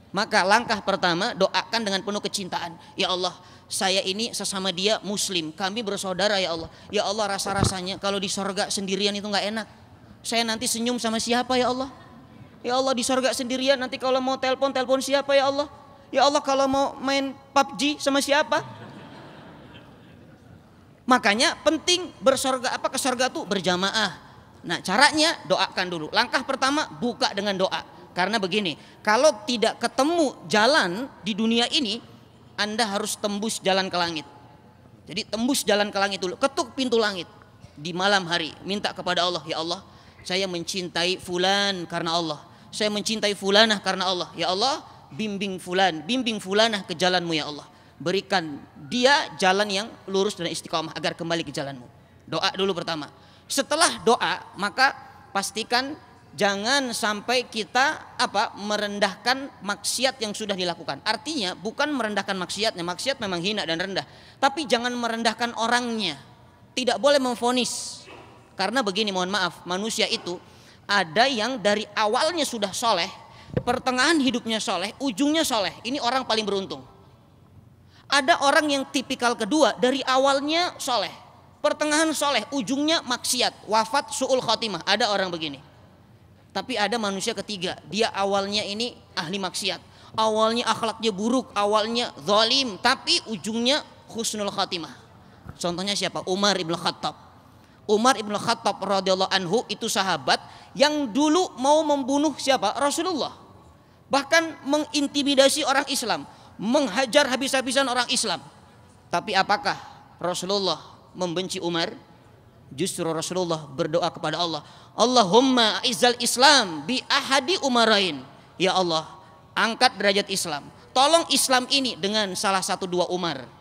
Maka langkah pertama, doakan dengan penuh kecintaan. Ya Allah, saya ini sesama dia muslim, kami bersaudara ya Allah. Ya Allah, rasa-rasanya kalau di sorga sendirian itu nggak enak. Saya nanti senyum sama siapa ya Allah? Ya Allah, di sorga sendirian, nanti kalau mau telepon siapa ya Allah? Ya Allah, kalau mau main PUBG sama siapa? Makanya penting ke sorga tuh berjamaah. Nah, caranya doakan dulu. Langkah pertama, buka dengan doa. Karena begini, kalau tidak ketemu jalan di dunia ini, Anda harus tembus jalan ke langit. Jadi tembus jalan ke langit dulu, ketuk pintu langit di malam hari, minta kepada Allah, ya Allah, saya mencintai fulan karena Allah. Saya mencintai fulanah karena Allah. Ya Allah, bimbing fulanah ke jalanmu ya Allah. Berikan dia jalan yang lurus dan istiqomah agar kembali ke jalanmu. Doa dulu pertama. Setelah doa, maka pastikan jangan sampai kita merendahkan maksiat yang sudah dilakukan. Artinya bukan merendahkan maksiatnya, maksiat memang hina dan rendah. Tapi jangan merendahkan orangnya. Tidak boleh memvonis. Karena begini, mohon maaf, manusia itu ada yang dari awalnya sudah soleh, pertengahan hidupnya soleh, ujungnya soleh. Ini orang paling beruntung. Ada orang yang tipikal kedua, dari awalnya soleh, pertengahan soleh, ujungnya maksiat, wafat su'ul khotimah. Ada orang begini. Tapi ada manusia ketiga, dia awalnya ini ahli maksiat, awalnya akhlaknya buruk, awalnya zalim, tapi ujungnya husnul khatimah. Contohnya siapa? Umar ibn Khattab. Umar ibn Khattab radhiyallahu anhu itu sahabat yang dulu mau membunuh siapa? Rasulullah. Bahkan mengintimidasi orang Islam, menghajar habis-habisan orang Islam. Tapi apakah Rasulullah membenci Umar? Justru Rasulullah berdoa kepada Allah, Allahumma izzal Islam bi ahadi umarain. Ya Allah, angkat derajat Islam, tolong Islam ini dengan salah satu dua Umar.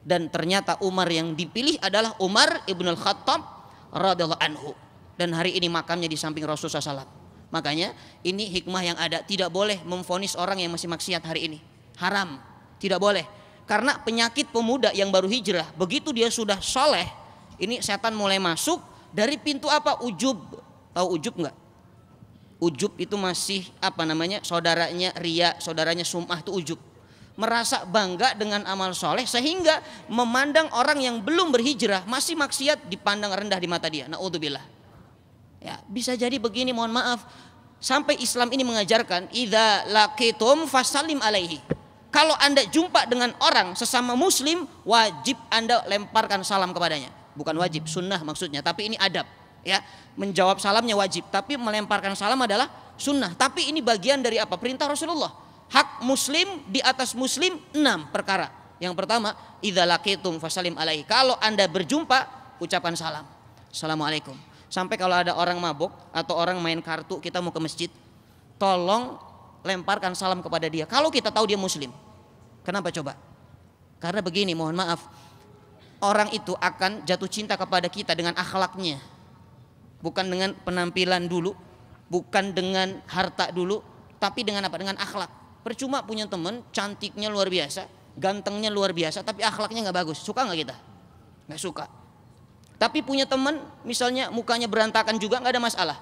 Dan ternyata Umar yang dipilih adalah Umar ibn al-Khattab radhiyallahu anhu. Dan hari ini makamnya di samping Rasulullah SAW. Makanya ini hikmah yang ada, tidak boleh memvonis orang yang masih maksiat hari ini. Haram, tidak boleh. Karena penyakit pemuda yang baru hijrah, begitu dia sudah soleh, ini setan mulai masuk dari pintu apa? Ujub. Tahu ujub enggak? Ujub itu masih saudaranya riya, saudaranya sum'ah, itu ujub. Merasa bangga dengan amal soleh sehingga memandang orang yang belum berhijrah masih maksiat dipandang rendah di mata dia. Na'udzubillah. Ya, bisa jadi begini, mohon maaf. Sampai Islam ini mengajarkan idza laqitum fasallim alaihi. Kalau Anda jumpa dengan orang sesama muslim, wajib Anda lemparkan salam kepadanya. Bukan wajib, sunnah maksudnya, tapi ini adab. Ya, menjawab salamnya wajib, tapi melemparkan salam adalah sunnah. Tapi ini bagian dari apa? Perintah Rasulullah. Hak muslim di atas muslim 6 perkara. Yang pertama, idza laqitum fasallim alaihi. Kalau Anda berjumpa, ucapkan salam. Assalamualaikum. Sampai kalau ada orang mabuk atau orang main kartu, kita mau ke masjid, tolong lemparkan salam kepada dia. Kalau kita tahu dia muslim. Kenapa coba? Karena begini, mohon maaf, orang itu akan jatuh cinta kepada kita dengan akhlaknya, bukan dengan penampilan dulu, bukan dengan harta dulu, tapi dengan apa? Dengan akhlak. Percuma punya teman cantiknya luar biasa, gantengnya luar biasa, tapi akhlaknya nggak bagus. Suka nggak kita? Nggak suka. Tapi punya teman misalnya mukanya berantakan juga nggak ada masalah,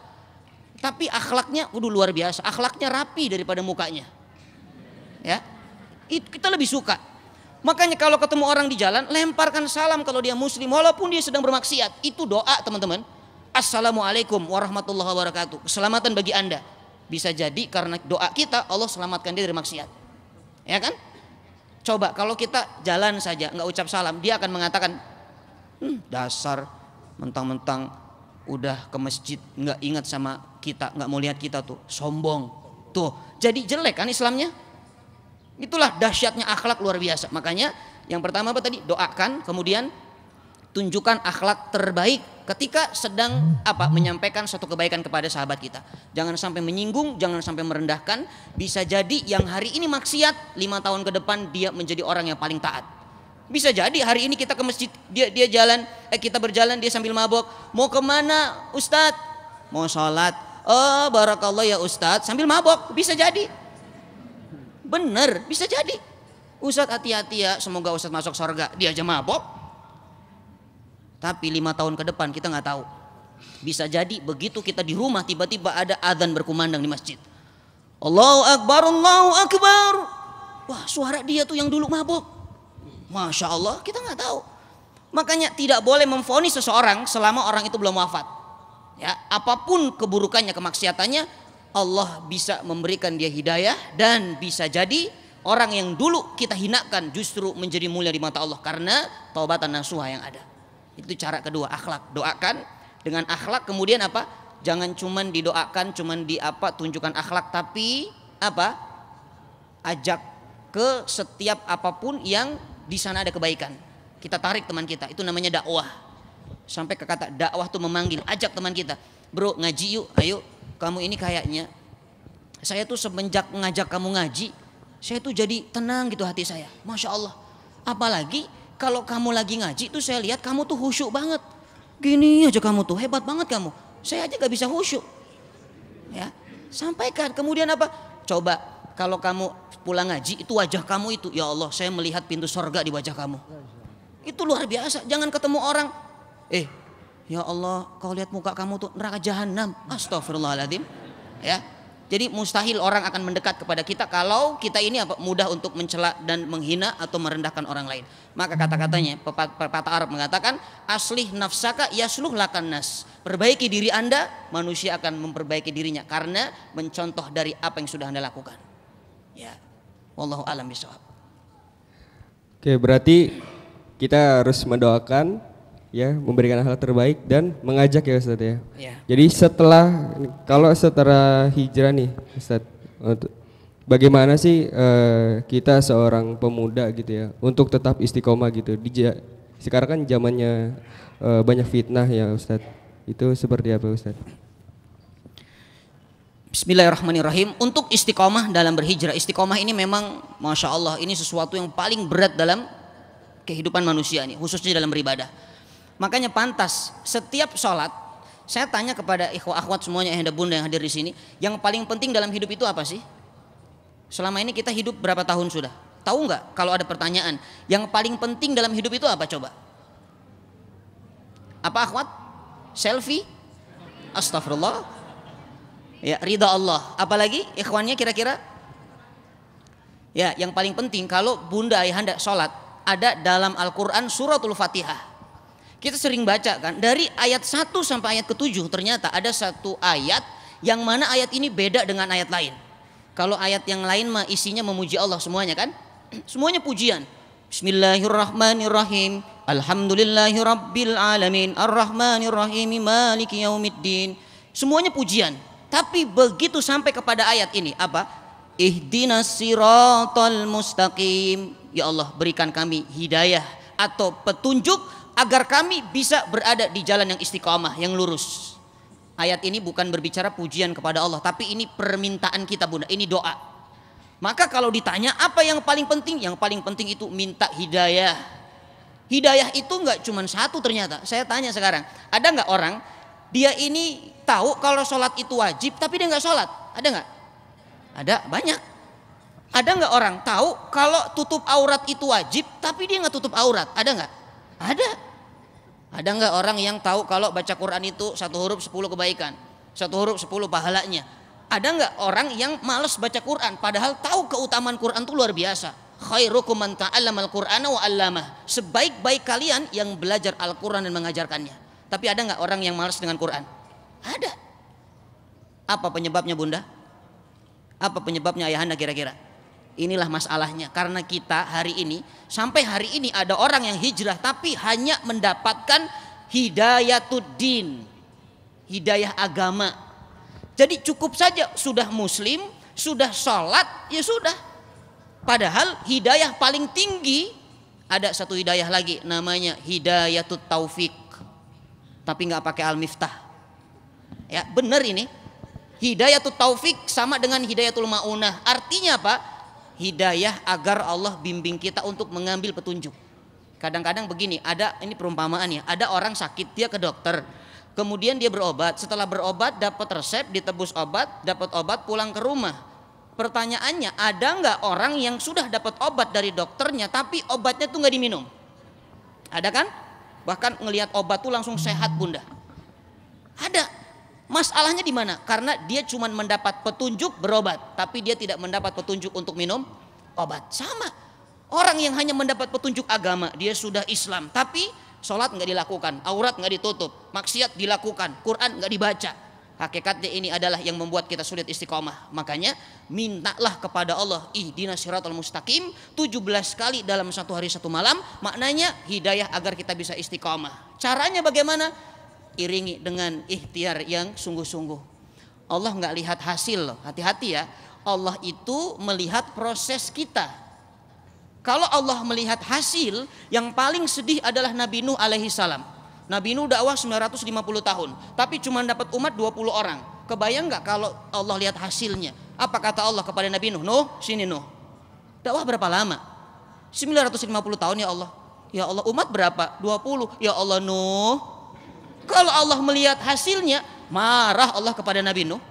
tapi akhlaknya luar biasa, akhlaknya rapi daripada mukanya, ya itu kita lebih suka. Makanya kalau ketemu orang di jalan, lemparkan salam kalau dia muslim, walaupun dia sedang bermaksiat. Itu doa, teman-teman. Assalamualaikum warahmatullahi wabarakatuh. Keselamatan bagi Anda. Bisa jadi karena doa kita Allah selamatkan dia dari maksiat. Ya kan? Coba kalau kita jalan saja nggak ucap salam, dia akan mengatakan, dasar mentang-mentang udah ke masjid nggak ingat sama kita, nggak mau lihat kita tuh, sombong. Tuh, jadi jelek kan Islamnya? Itulah dahsyatnya akhlak luar biasa. Makanya yang pertama apa tadi? Doakan, kemudian tunjukkan akhlak terbaik ketika sedang menyampaikan suatu kebaikan kepada sahabat kita. Jangan sampai menyinggung, jangan sampai merendahkan. Bisa jadi yang hari ini maksiat, 5 tahun ke depan dia menjadi orang yang paling taat. Bisa jadi hari ini kita ke masjid, dia jalan, kita berjalan, dia sambil mabok. Mau kemana Ustadz? Mau sholat. Oh barakallah ya Ustadz, sambil mabok. Bisa jadi. Bener, bisa jadi. Ustadz hati-hati ya, semoga Ustadz masuk surga. Dia aja mabok. Tapi 5 tahun ke depan kita nggak tahu. Bisa jadi begitu kita di rumah tiba-tiba ada adzan berkumandang di masjid. Allahu Akbar, Allahu Akbar. Wah, suara dia tuh yang dulu mabok. Masya Allah, kita nggak tahu. Makanya tidak boleh memvonis seseorang selama orang itu belum wafat. Ya, apapun keburukannya, kemaksiatannya, Allah bisa memberikan dia hidayah dan bisa jadi orang yang dulu kita hinakan justru menjadi mulia di mata Allah karena taubatan nasuha yang ada. Itu cara kedua, akhlak. Doakan dengan akhlak, kemudian apa? Jangan cuman didoakan, cuman tunjukkan akhlak, tapi apa? Ajak ke setiap apapun yang di sana ada kebaikan. Kita tarik teman kita, itu namanya dakwah. Sampai ke kata dakwah tuh memanggil, ajak teman kita. Bro, ngaji yuk, ayo. Kamu ini kayaknya, saya tuh semenjak ngajak kamu ngaji, saya tuh jadi tenang gitu hati saya. Masya Allah. Apalagi kalau kamu lagi ngaji tuh saya lihat kamu tuh khusyuk banget. Gini aja kamu tuh, hebat banget kamu. Saya aja gak bisa khusyuk. Ya, sampaikan. Kemudian apa? Coba kalau kamu pulang ngaji, itu wajah kamu itu, ya Allah, saya melihat pintu surga di wajah kamu. Itu luar biasa. Jangan ketemu orang, ya Allah, kau lihat muka kamu tuh neraka jahanam. Astagfirullahaladzim. Ya. Jadi mustahil orang akan mendekat kepada kita kalau kita ini mudah untuk mencela dan menghina atau merendahkan orang lain. Maka kata-katanya pepatah Arab mengatakan, aslih nafsaka yasluh lakan nas. Perbaiki diri Anda, manusia akan memperbaiki dirinya karena mencontoh dari apa yang sudah Anda lakukan. Ya. Wallahu a'lam bishawab. Oke, berarti kita harus mendoakan, ya, memberikan hal terbaik dan mengajak ya Ustadz ya. Ya. Jadi kalau setelah hijrah nih Ustadz, bagaimana sih kita seorang pemuda gitu ya untuk tetap istiqomah gitu. Sekarang kan zamannya banyak fitnah ya Ustadz. Itu seperti apa Ustadz? Bismillahirrahmanirrahim. Untuk istiqomah dalam berhijrah, istiqomah ini memang Masya Allah ini sesuatu yang paling berat dalam kehidupan manusia ini, khususnya dalam beribadah. Makanya pantas setiap sholat, saya tanya kepada ikhwah akhwat semuanya, ayahanda bunda yang hadir di sini, yang paling penting dalam hidup itu apa sih? Selama ini kita hidup berapa tahun sudah? Tahu nggak kalau ada pertanyaan, yang paling penting dalam hidup itu apa coba? Apa akhwat? Selfie? Astagfirullah. Ya, ridha Allah. Apalagi ikhwannya kira-kira? Ya, yang paling penting kalau bunda ayahanda sholat, ada dalam Al-Quran suratul Fatihah. Kita sering baca kan, dari ayat 1 sampai ayat ke-7 ternyata ada satu ayat yang mana ayat ini beda dengan ayat lain. Kalau ayat yang lain mah isinya memuji Allah semuanya kan, semuanya pujian. Bismillahirrahmanirrahim, alhamdulillahirabbil alamin, arrahmanirrahim, maliki yaumiddin. Semuanya pujian. Tapi begitu sampai kepada ayat ini apa? Ihdinas siratal mustaqim. Ya Allah, berikan kami hidayah atau petunjuk agar kami bisa berada di jalan yang istiqamah, yang lurus. Ayat ini bukan berbicara pujian kepada Allah, tapi ini permintaan kita bunda, ini doa. Maka kalau ditanya apa yang paling penting, yang paling penting itu minta hidayah. Hidayah itu nggak cuma satu ternyata. Saya tanya sekarang, ada nggak orang dia ini tahu kalau sholat itu wajib, tapi dia nggak sholat? Ada nggak? Ada, banyak. Ada nggak orang tahu kalau tutup aurat itu wajib, tapi dia nggak tutup aurat? Ada nggak? Ada. Ada nggak orang yang tahu kalau baca Quran itu 1 huruf 10 kebaikan, 1 huruf 10 pahalanya? Ada nggak orang yang malas baca Quran padahal tahu keutamaan Quran itu luar biasa? Khairukum man ta'allamal Qur'ana wa 'allamah. Sebaik-baik kalian yang belajar Al-Quran dan mengajarkannya. Tapi ada nggak orang yang malas dengan Quran? Ada. Apa penyebabnya bunda? Apa penyebabnya ayahanda kira-kira? Inilah masalahnya, karena kita hari ini, sampai hari ini ada orang yang hijrah tapi hanya mendapatkan hidayatuddin, hidayah agama. Jadi cukup saja sudah muslim, sudah sholat, ya sudah. Padahal hidayah paling tinggi ada satu hidayah lagi, namanya hidayatut taufik, tapi nggak pakai al-miftah. Ya benar ini, hidayatut taufik sama dengan hidayatul ma'unah. Artinya apa? Hidayah agar Allah bimbing kita untuk mengambil petunjuk. Kadang-kadang begini, ada ini perumpamaannya, ada orang sakit dia ke dokter, kemudian dia berobat, setelah berobat dapat resep, ditebus obat, dapat obat, pulang ke rumah. Pertanyaannya, ada nggak orang yang sudah dapat obat dari dokternya tapi obatnya tuh nggak diminum? Ada kan? Bahkan ngelihat obat tuh langsung sehat bunda. Ada. Masalahnya di mana? Karena dia cuma mendapat petunjuk berobat, tapi dia tidak mendapat petunjuk untuk minum obat. Sama. Orang yang hanya mendapat petunjuk agama, dia sudah Islam, tapi sholat nggak dilakukan, aurat nggak ditutup, maksiat dilakukan, Quran nggak dibaca. Hakikatnya ini adalah yang membuat kita sulit istiqomah. Makanya mintalah kepada Allah ihdinas siratal mustaqim 17 kali dalam satu hari satu malam. Maknanya hidayah agar kita bisa istiqomah. Caranya bagaimana? Iringi dengan ikhtiar yang sungguh-sungguh. Allah nggak lihat hasil loh, hati-hati ya. Allah itu melihat proses kita. Kalau Allah melihat hasil, yang paling sedih adalah Nabi Nuh alaihi salam. Nabi Nuh dakwah 950 tahun, tapi cuma dapat umat 20 orang. Kebayang nggak kalau Allah lihat hasilnya? Apa kata Allah kepada Nabi Nuh? Nuh, sini Nuh. Dakwah berapa lama? 950 tahun ya Allah. Ya Allah, umat berapa? 20. Ya Allah Nuh. Kalau Allah melihat hasilnya, marah Allah kepada Nabi Nuh.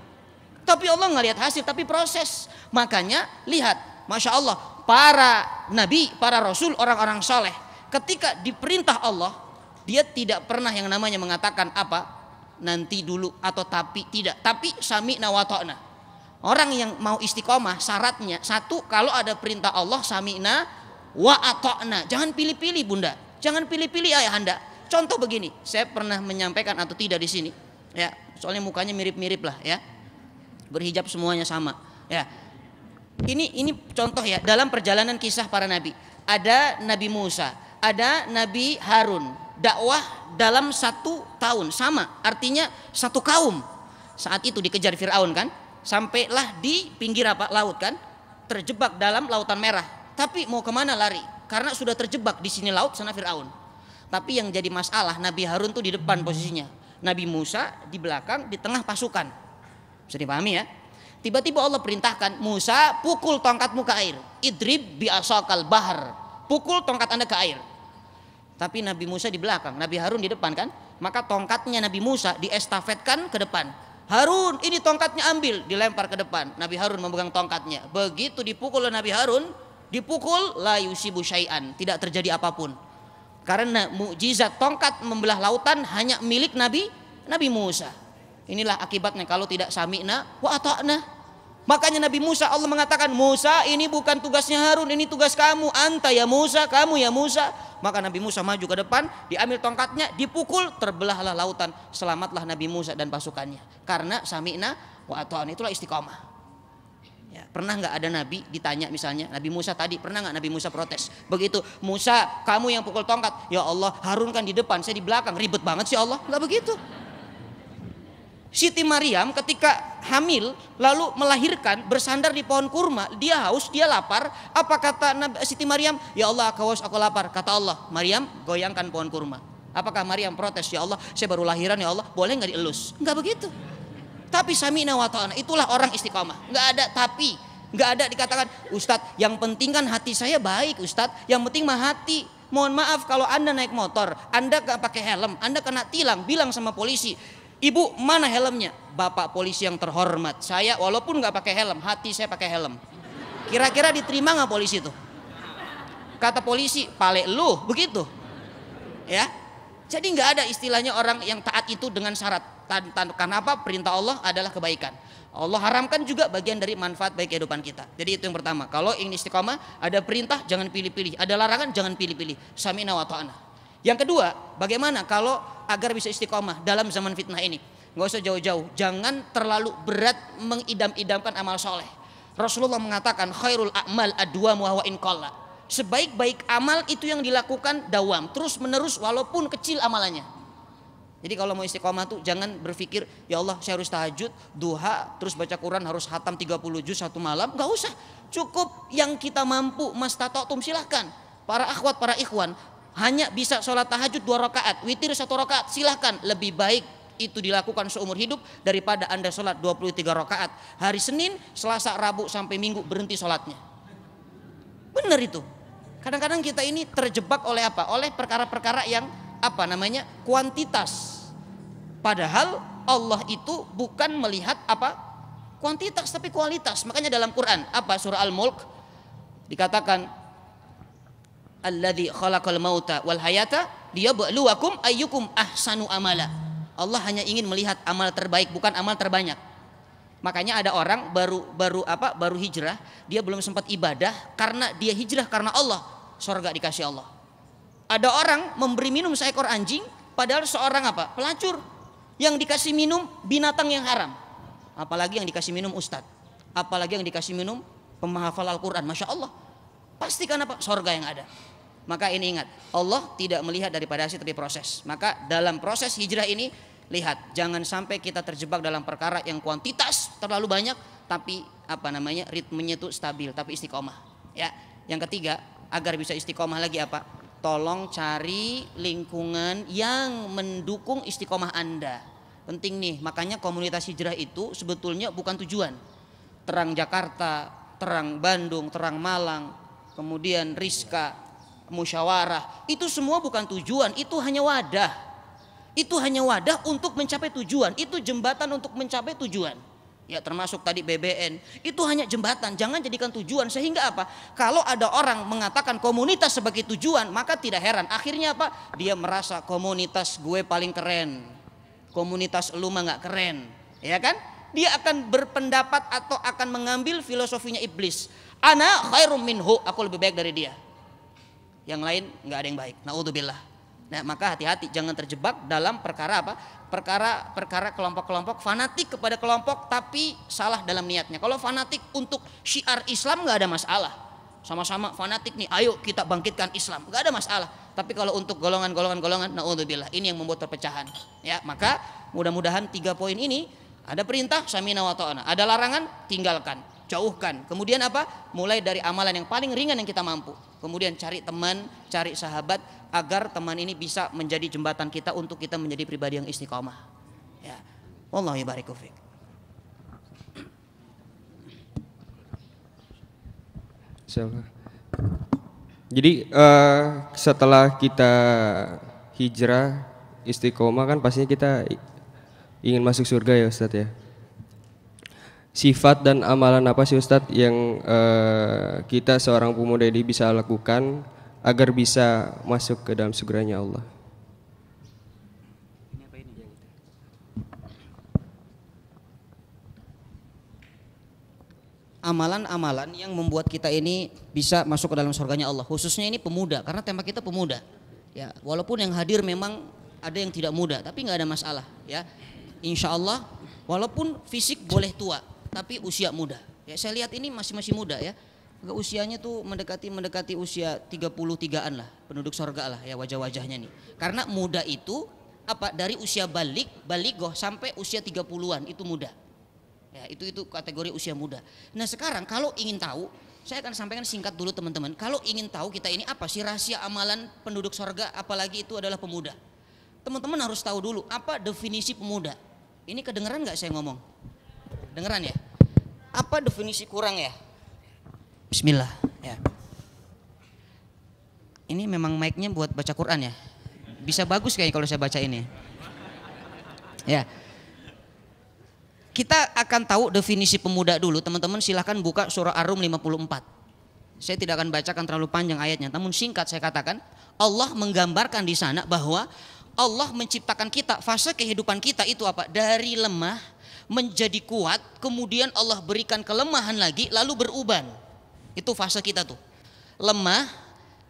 Tapi Allah nggak lihat hasil, tapi proses. Makanya lihat, Masya Allah, para nabi, para rasul, orang-orang soleh, ketika diperintah Allah, dia tidak pernah yang namanya mengatakan apa, nanti dulu atau tapi, tidak. Tapi sami'na wa ta'na. Orang yang mau istiqomah syaratnya, satu, kalau ada perintah Allah sami'na wa ata'na. Jangan pilih-pilih bunda, jangan pilih-pilih ayahanda. Contoh begini, saya pernah menyampaikan atau tidak di sini, ya, soalnya mukanya mirip-mirip lah, ya, berhijab semuanya sama, ya. Ini contoh ya dalam perjalanan kisah para nabi. Ada Nabi Musa, ada Nabi Harun, dakwah dalam 1 tahun sama, artinya satu kaum. Saat itu dikejar Fir'aun kan, sampailah di pinggir apa laut kan, terjebak dalam lautan merah. Tapi mau kemana lari? Karena sudah terjebak di sini laut, sana Fir'aun. Tapi yang jadi masalah, Nabi Harun tuh di depan posisinya, Nabi Musa di belakang, di tengah pasukan. Bisa dipahami ya? Tiba-tiba Allah perintahkan, Musa pukul tongkatmu ke air, idrib bi'asakal bahar, pukul tongkat anda ke air. Tapi Nabi Musa di belakang, Nabi Harun di depan kan, maka tongkatnya Nabi Musa diestafetkan ke depan. Harun, ini tongkatnya ambil, dilempar ke depan. Nabi Harun memegang tongkatnya. Begitu dipukul oleh Nabi Harun, dipukul la yusibu syai'an, tidak terjadi apapun. Karena mukjizat tongkat membelah lautan hanya milik Nabi Musa. Inilah akibatnya kalau tidak sami'na wa ata'na. Makanya Nabi Musa, Allah mengatakan, Musa ini bukan tugasnya Harun, ini tugas kamu. Anta ya Musa, kamu ya Musa. Maka Nabi Musa maju ke depan, diambil tongkatnya, dipukul, terbelahlah lautan. Selamatlah Nabi Musa dan pasukannya. Karena sami'na wa ata'na, itulah istiqomah. Ya, pernah nggak ada Nabi ditanya misalnya, Nabi Musa tadi, pernah nggak Nabi Musa protes? Begitu, Musa kamu yang pukul tongkat, ya Allah Harun kan di depan, saya di belakang, ribet banget sih Allah. Nggak begitu. Siti Maryam ketika hamil lalu melahirkan, bersandar di pohon kurma, dia haus, dia lapar. Apa kata Siti Maryam? Ya Allah aku haus, aku lapar. Kata Allah, Maryam goyangkan pohon kurma. Apakah Maryam protes? Ya Allah saya baru lahiran ya Allah, boleh nggak dielus? Nggak begitu. Tapi sami'na wa ta'na, itulah orang istiqomah. Nggak ada tapi, nggak ada dikatakan Ustadz yang penting kan hati saya baik Ustadz, yang penting mah hati. Mohon maaf kalau Anda naik motor, Anda nggak pakai helm, Anda kena tilang, bilang sama polisi, Ibu mana helmnya? Bapak polisi yang terhormat, saya walaupun nggak pakai helm, hati saya pakai helm. Kira-kira diterima nggak polisi itu? Kata polisi, pale lu, begitu. Ya, jadi nggak ada istilahnya orang yang taat itu dengan syarat. Karena apa? Perintah Allah adalah kebaikan. Allah haramkan juga bagian dari manfaat baik kehidupan kita. Jadi itu yang pertama. Kalau ingin istiqomah, ada perintah jangan pilih-pilih, ada larangan jangan pilih-pilih. Sami'na wa ta'na. Yang kedua, bagaimana kalau agar bisa istiqomah dalam zaman fitnah ini? Nggak usah jauh-jauh, jangan terlalu berat mengidam-idamkan amal soleh. Rasulullah mengatakan khairul a'mal adwamu wa in qalla. Sebaik-baik amal itu yang dilakukan dawam, terus menerus walaupun kecil amalannya. Jadi kalau mau istiqomah tuh jangan berpikir ya Allah saya harus tahajud, duha, terus baca Quran harus khatam 30 juz satu malam. Gak usah, cukup yang kita mampu, mastata'tum, silahkan. Para akhwat, para ikhwan hanya bisa sholat tahajud 2 rakaat, witir 1 rakaat, silahkan. Lebih baik itu dilakukan seumur hidup daripada Anda sholat 23 rakaat. Hari Senin, Selasa, Rabu sampai Minggu berhenti sholatnya. Benar itu. Kadang-kadang kita ini terjebak oleh apa? Oleh perkara-perkara yang apa namanya? Kuantitas. Padahal Allah itu bukan melihat apa? kuantitas tapi kualitas. Makanya dalam Quran apa surah Al-Mulk dikatakan alladzi khalaqal mauta wal hayata liyabluwakum ayyukum ahsanu amala. Allah hanya ingin melihat amal terbaik bukan amal terbanyak. Makanya ada orang baru hijrah, dia belum sempat ibadah karena dia hijrah karena Allah, surga dikasih Allah. Ada orang memberi minum seekor anjing padahal seorang pelacur yang dikasih minum binatang yang haram. Apalagi yang dikasih minum ustadz, apalagi yang dikasih minum pemahafal Al-Quran, Masya Allah. Pastikan surga yang ada. Maka ini ingat, Allah tidak melihat daripada hasil tapi proses. Maka dalam proses hijrah ini lihat, jangan sampai kita terjebak dalam perkara yang kuantitas terlalu banyak tapi ritmenya itu stabil tapi istiqomah. Ya. Yang ketiga, agar bisa istiqomah lagi tolong cari lingkungan yang mendukung istiqomah Anda. Penting nih, makanya komunitas hijrah itu sebetulnya bukan tujuan. Terang Jakarta, Terang Bandung, Terang Malang, kemudian Rizka, Musyawarah, itu semua bukan tujuan, itu hanya wadah. Itu hanya wadah untuk mencapai tujuan, itu jembatan untuk mencapai tujuan. Ya termasuk tadi BBN, itu hanya jembatan, jangan jadikan tujuan. Sehingga kalau ada orang mengatakan komunitas sebagai tujuan, maka tidak heran akhirnya dia merasa komunitas gue paling keren, komunitas lu mah gak keren, ya kan? Dia akan berpendapat atau akan mengambil filosofinya iblis, ana khairum minhu, aku lebih baik dari dia, yang lain gak ada yang baik, naudzubillah. Nah maka hati-hati, jangan terjebak dalam perkara perkara kelompok-kelompok fanatik kepada kelompok tapi salah dalam niatnya. Kalau fanatik untuk syiar Islam nggak ada masalah, sama-sama fanatik nih, ayo kita bangkitkan Islam, nggak ada masalah. Tapi kalau untuk golongan, naudzubillah, ini yang membuat perpecahan. Ya maka mudah-mudahan 3 poin ini, ada perintah samina wa ta'ana, ada larangan tinggalkan, jauhkan. Kemudian mulai dari amalan yang paling ringan yang kita mampu. Kemudian cari teman, cari sahabat, agar teman ini bisa menjadi jembatan kita untuk kita menjadi pribadi yang istiqomah. Ya, wallahi baraku fiik. Jadi setelah kita hijrah istiqomah kan pastinya kita ingin masuk surga ya Ustadz ya. Sifat dan amalan apa sih Ustadz yang kita seorang pemuda ini bisa lakukan agar bisa masuk ke dalam surganya Allah? Amalan-amalan yang membuat kita ini bisa masuk ke dalam surganya Allah, khususnya ini pemuda, karena tema kita pemuda. Ya, walaupun yang hadir memang ada yang tidak muda, tapi nggak ada masalah. Ya, insya Allah, walaupun fisik boleh tua, tapi usia muda. Ya, saya lihat ini masih muda ya. Usianya tuh mendekati usia 33-an lah, penduduk surga lah ya wajah-wajahnya nih. Karena muda itu dari usia balighah sampai usia 30-an itu muda. Ya, itu kategori usia muda. Nah, sekarang kalau ingin tahu, saya akan sampaikan singkat dulu teman-teman. Kalau ingin tahu kita ini apa sih rahasia amalan penduduk surga, apalagi itu adalah pemuda. Teman-teman harus tahu dulu apa definisi pemuda. Ini kedengeran nggak saya ngomong? Dengeran ya? Apa definisi kurang ya? Bismillah ya. Ini memang mic-nya buat baca Quran ya. Bisa bagus kayaknya kalau saya baca ini. Ya. Kita akan tahu definisi pemuda dulu. Teman-teman silahkan buka surah Ar-Rum 54. Saya tidak akan bacakan terlalu panjang ayatnya, namun singkat saya katakan, Allah menggambarkan di sana bahwa Allah menciptakan kita, fase kehidupan kita itu dari lemah menjadi kuat, kemudian Allah berikan kelemahan lagi lalu beruban. Itu fase kita tuh. Lemah,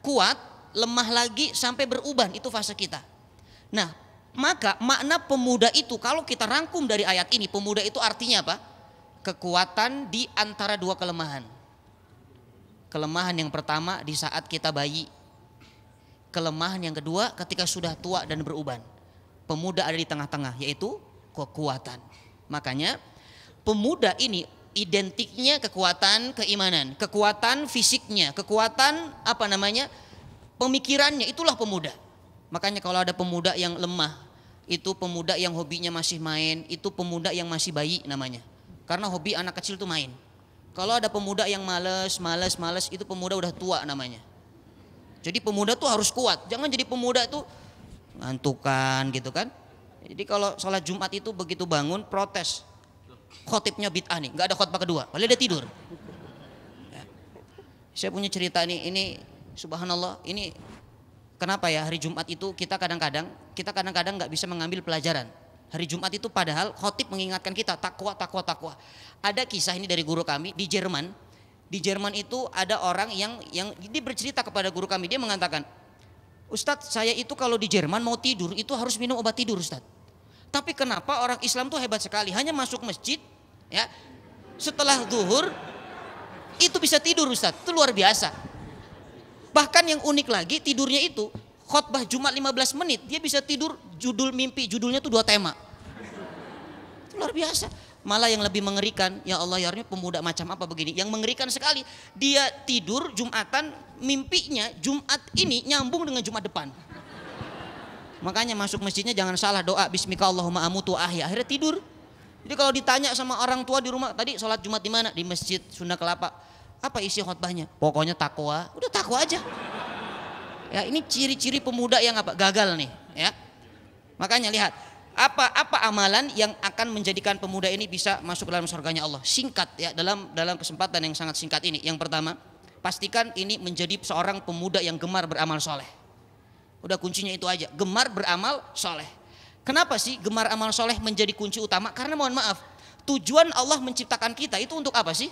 kuat, lemah lagi sampai beruban, itu fase kita. Nah, maka makna pemuda itu kalau kita rangkum dari ayat ini, pemuda itu artinya apa? Kekuatan di antara 2 kelemahan. Kelemahan yang pertama di saat kita bayi. Kelemahan yang kedua ketika sudah tua dan beruban. Pemuda ada di tengah-tengah, yaitu kekuatan. Makanya pemuda ini identiknya kekuatan keimanan, kekuatan fisiknya, kekuatan pemikirannya, itulah pemuda. Makanya kalau ada pemuda yang lemah, itu pemuda yang hobinya masih main, itu pemuda yang masih bayi namanya. Karena hobi anak kecil itu main. Kalau ada pemuda yang malas, itu pemuda udah tua namanya. Jadi pemuda tuh harus kuat, jangan jadi pemuda tuh ngantukan gitu kan. Jadi kalau sholat Jumat itu begitu bangun protes. khotibnya bid'ah nih, nggak ada khotbah kedua, padahal dia tidur. Ya. Saya punya cerita nih, ini subhanallah, ini kenapa ya hari Jumat itu kita kadang-kadang nggak bisa mengambil pelajaran. Hari Jumat itu padahal khotib mengingatkan kita takwa. Ada kisah ini dari guru kami di Jerman. Di Jerman itu ada orang yang dia bercerita kepada guru kami, dia mengatakan, Ustadz, saya itu kalau di Jerman mau tidur itu harus minum obat tidur, Ustadz. Tapi kenapa orang Islam tuh hebat sekali, hanya masuk masjid ya setelah zuhur itu bisa tidur, Ustadz. Itu luar biasa. Bahkan yang unik lagi tidurnya itu khotbah Jumat 15 menit dia bisa tidur judulnya tuh 2 tema. Itu luar biasa. Malah yang lebih mengerikan, ya Allah ya Rabbi, pemuda macam apa begini, yang mengerikan sekali, dia tidur Jumatan, mimpinya Jumat ini nyambung dengan Jumat depan. Makanya masuk masjidnya jangan salah doa bismika Allahumma amutu ahya, akhirnya tidur. Jadi kalau ditanya sama orang tua di rumah, tadi sholat Jumat di mana? Di Masjid Sunda Kelapa. Apa isi khotbahnya? Pokoknya takwa, udah takwa aja. Ya, ini ciri-ciri pemuda yang apa? Gagal nih, ya. Makanya lihat, apa amalan yang akan menjadikan pemuda ini bisa masuk ke dalam surganya Allah? Singkat ya, dalam kesempatan yang sangat singkat ini. Yang pertama, pastikan ini menjadi seorang pemuda yang gemar beramal soleh. Udah kuncinya itu aja, gemar beramal soleh. Kenapa sih gemar amal soleh menjadi kunci utama? Karena mohon maaf, tujuan Allah menciptakan kita itu untuk apa sih?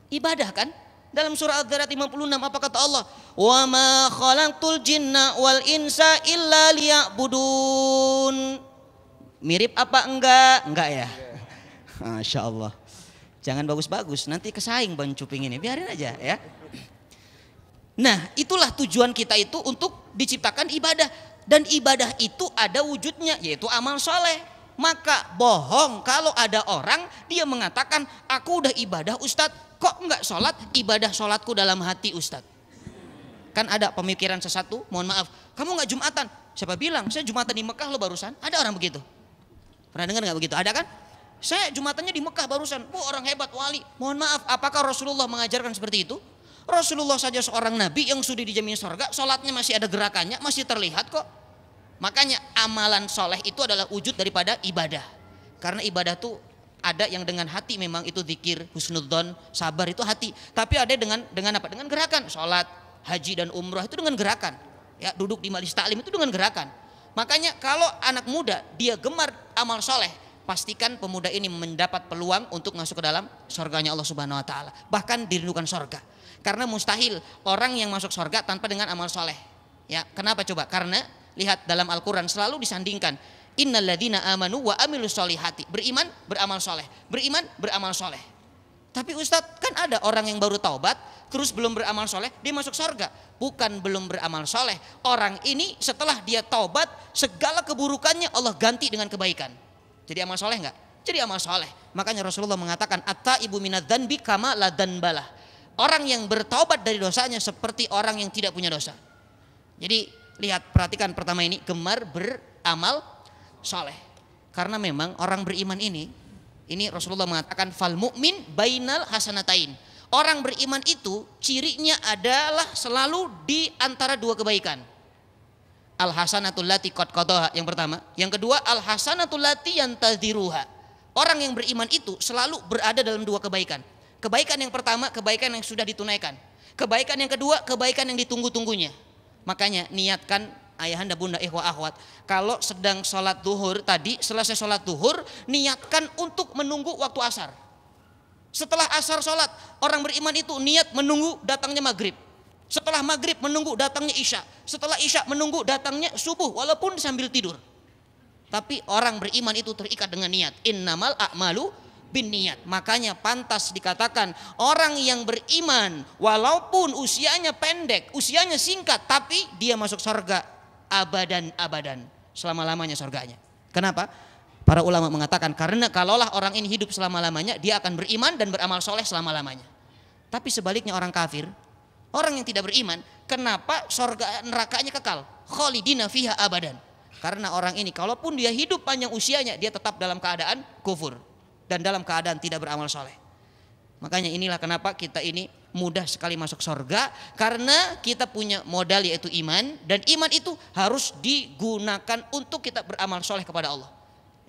Ibadah kan? Dalam surah Al-Dzariyat 56 apa kata Allah? Wa ma khalaqtul jinna wal insa illa liya'budun. Mirip apa enggak? Enggak ya? Masya Allah. Jangan bagus-bagus, nanti kesaing Bang Cuping ini, biarin aja ya. Nah, itulah tujuan kita itu untuk diciptakan ibadah. Dan ibadah itu ada wujudnya, yaitu amal soleh. Maka bohong kalau ada orang dia mengatakan, aku udah ibadah Ustadz, kok enggak sholat? Ibadah sholatku dalam hati Ustadz. Kan ada pemikiran sesatu, mohon maaf, kamu enggak Jumatan? Siapa bilang? Saya Jumatan di Mekah lo barusan. Ada orang begitu? Pernah dengar enggak begitu? Ada kan? Saya Jumatannya di Mekah barusan. Orang hebat, wali. Mohon maaf, apakah Rasulullah mengajarkan seperti itu? Rasulullah saja seorang nabi yang sudah dijamin surga, sholatnya masih ada gerakannya, masih terlihat kok. Makanya amalan soleh itu adalah wujud daripada ibadah. Karena ibadah tuh ada yang dengan hati, memang itu zikir, husnudzon, sabar itu hati. Tapi ada dengan apa? Dengan gerakan. Sholat, haji dan umrah itu dengan gerakan. Ya, duduk di majelis taklim itu dengan gerakan. Makanya kalau anak muda dia gemar amal soleh, pastikan pemuda ini mendapat peluang untuk masuk ke dalam surganya Allah Subhanahu Wa Taala. Bahkan dirindukan surga. Karena mustahil orang yang masuk surga tanpa dengan amal soleh. Ya, kenapa coba? Karena lihat dalam Al-Quran selalu disandingkan. Innalladzina amanu wa amilus solihati. Beriman, beramal soleh. Beriman, beramal soleh. Tapi Ustadz, kan ada orang yang baru taubat, terus belum beramal soleh, dia masuk surga. Bukan belum beramal soleh. Orang ini setelah dia taubat, segala keburukannya Allah ganti dengan kebaikan. Jadi amal soleh enggak? Jadi amal soleh. Makanya Rasulullah mengatakan, At-taibu minadz-dzanbi kama la dzanbalah. Orang yang bertaubat dari dosanya seperti orang yang tidak punya dosa. Jadi lihat, perhatikan pertama ini, gemar beramal soleh. Karena memang orang beriman ini Rasulullah mengatakan fal mu'min bainal hasanatain. Orang beriman itu cirinya adalah selalu di antara dua kebaikan. Al hasanatul lati qad qadaha, yang pertama. Yang kedua, al hasanatul lati yantaziruha. Orang yang beriman itu selalu berada dalam dua kebaikan. Kebaikan yang pertama, kebaikan yang sudah ditunaikan. Kebaikan yang kedua, kebaikan yang ditunggu-tunggunya. Makanya niatkan ayahanda bunda ikhwah akhwat, kalau sedang sholat duhur tadi, selesai sholat duhur, niatkan untuk menunggu waktu asar. Setelah asar sholat, orang beriman itu niat menunggu datangnya maghrib. Setelah maghrib menunggu datangnya isya. Setelah isya menunggu datangnya subuh, walaupun sambil tidur. Tapi orang beriman itu terikat dengan niat. Innamal a'malu bin niat. Makanya pantas dikatakan orang yang beriman walaupun usianya pendek, usianya singkat, tapi dia masuk surga abadan, selama-lamanya surganya. Kenapa? Para ulama mengatakan karena kalaulah orang ini hidup selama-lamanya, dia akan beriman dan beramal soleh selama-lamanya. Tapi sebaliknya orang kafir, orang yang tidak beriman, kenapa surga nerakanya kekal? Khalidina fiha abadan. Karena orang ini kalaupun dia hidup panjang usianya, dia tetap dalam keadaan kufur dan dalam keadaan tidak beramal soleh. Makanya inilah kenapa kita ini mudah sekali masuk surga, karena kita punya modal yaitu iman, dan iman itu harus digunakan untuk kita beramal soleh kepada Allah.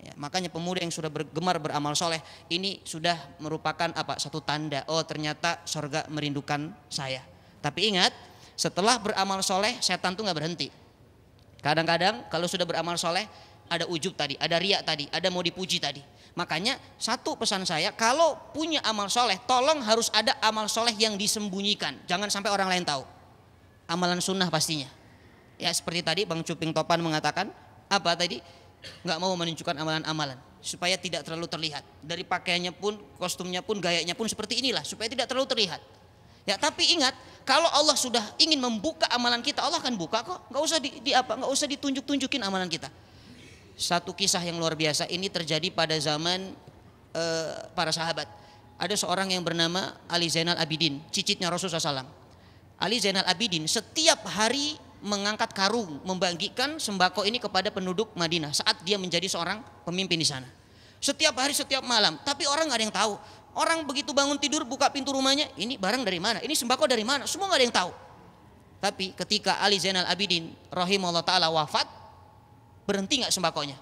Ya, makanya pemuda yang sudah gemar beramal soleh ini sudah merupakan apa? Satu tanda, oh ternyata surga merindukan saya. Tapi ingat, setelah beramal soleh setan tuh nggak berhenti. Kadang-kadang kalau sudah beramal soleh ada ujub tadi, ada riya tadi, ada mau dipuji tadi. Makanya satu pesan saya, kalau punya amal soleh, tolong harus ada amal soleh yang disembunyikan. Jangan sampai orang lain tahu. Amalan sunnah pastinya. Ya seperti tadi Bang Cuping Topan mengatakan, apa tadi? Nggak mau menunjukkan amalan-amalan supaya tidak terlalu terlihat. Dari pakaiannya pun, kostumnya pun, gayanya pun seperti inilah supaya tidak terlalu terlihat. Ya tapi ingat, kalau Allah sudah ingin membuka amalan kita, Allah akan buka kok. Nggak usah nggak usah ditunjuk-tunjukin amalan kita. Satu kisah yang luar biasa ini terjadi pada zaman para sahabat. Ada seorang yang bernama Ali Zainal Abidin, cicitnya Rasulullah SAW. Ali Zainal Abidin setiap hari mengangkat karung, membagikan sembako ini kepada penduduk Madinah saat dia menjadi seorang pemimpin di sana. Setiap hari, setiap malam, tapi orang nggak ada yang tahu. Orang begitu bangun tidur buka pintu rumahnya, ini barang dari mana? Ini sembako dari mana? Semua nggak ada yang tahu. Tapi ketika Ali Zainal Abidin rahimahullah taala wafat, berhenti nggak sembakonya?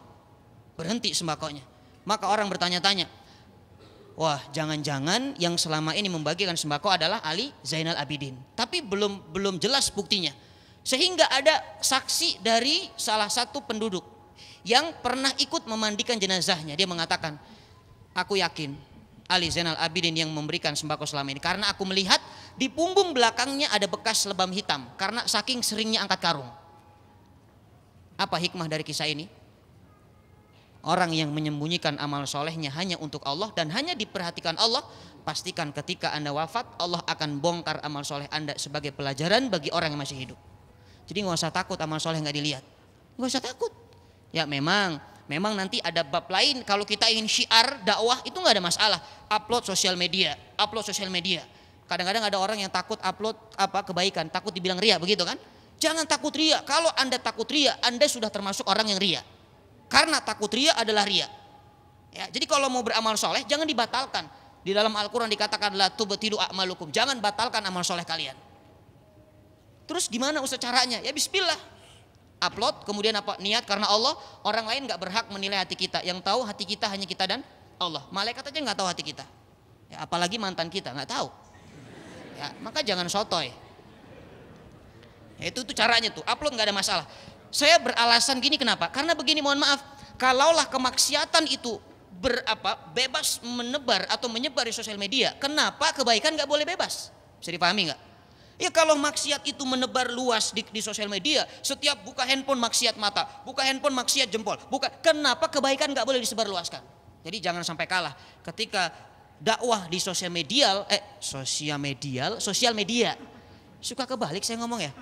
Berhenti sembakonya. Maka orang bertanya-tanya, wah jangan-jangan yang selama ini membagikan sembako adalah Ali Zainal Abidin. Tapi belum jelas buktinya. Sehingga ada saksi dari salah satu penduduk yang pernah ikut memandikan jenazahnya. Dia mengatakan, aku yakin Ali Zainal Abidin yang memberikan sembako selama ini. Karena aku melihat di punggung belakangnya ada bekas lebam hitam. Karena saking seringnya angkat karung. Apa hikmah dari kisah ini? Orang yang menyembunyikan amal solehnya hanya untuk Allah dan hanya diperhatikan Allah, pastikan ketika Anda wafat, Allah akan bongkar amal soleh Anda sebagai pelajaran bagi orang yang masih hidup. Jadi nggak usah takut amal soleh nggak dilihat, nggak usah takut. Ya memang nanti ada bab lain. Kalau kita ingin syiar dakwah itu nggak ada masalah. Upload sosial media. Kadang-kadang ada orang yang takut upload kebaikan, takut dibilang ria, begitu kan? Jangan takut ria. Kalau Anda takut ria, Anda sudah termasuk orang yang ria. Karena takut ria adalah ria. Ya, jadi kalau mau beramal soleh jangan dibatalkan. Di dalam Al-Quran dikatakan la tubtilu a'malukum. Jangan batalkan amal soleh kalian. Terus gimana Ustaz caranya? Ya bismillah. Upload, kemudian apa? Niat karena Allah. Orang lain gak berhak menilai hati kita. Yang tahu hati kita hanya kita dan Allah. Malaikat aja gak tahu hati kita. Ya, apalagi mantan kita gak tahu. Ya, maka jangan sotoy. Ya, itu caranya tuh. Upload gak ada masalah. Saya beralasan gini kenapa? Karena begini, mohon maaf. Kalaulah kemaksiatan itu bebas menebar atau menyebar di sosial media, kenapa kebaikan gak boleh bebas? Bisa dipahami gak? Ya kalau maksiat itu menebar luas di sosial media, setiap buka handphone maksiat mata, buka handphone maksiat jempol, kenapa kebaikan gak boleh disebarluaskan? Jadi jangan sampai kalah ketika dakwah di sosial media, suka kebalik saya ngomong ya.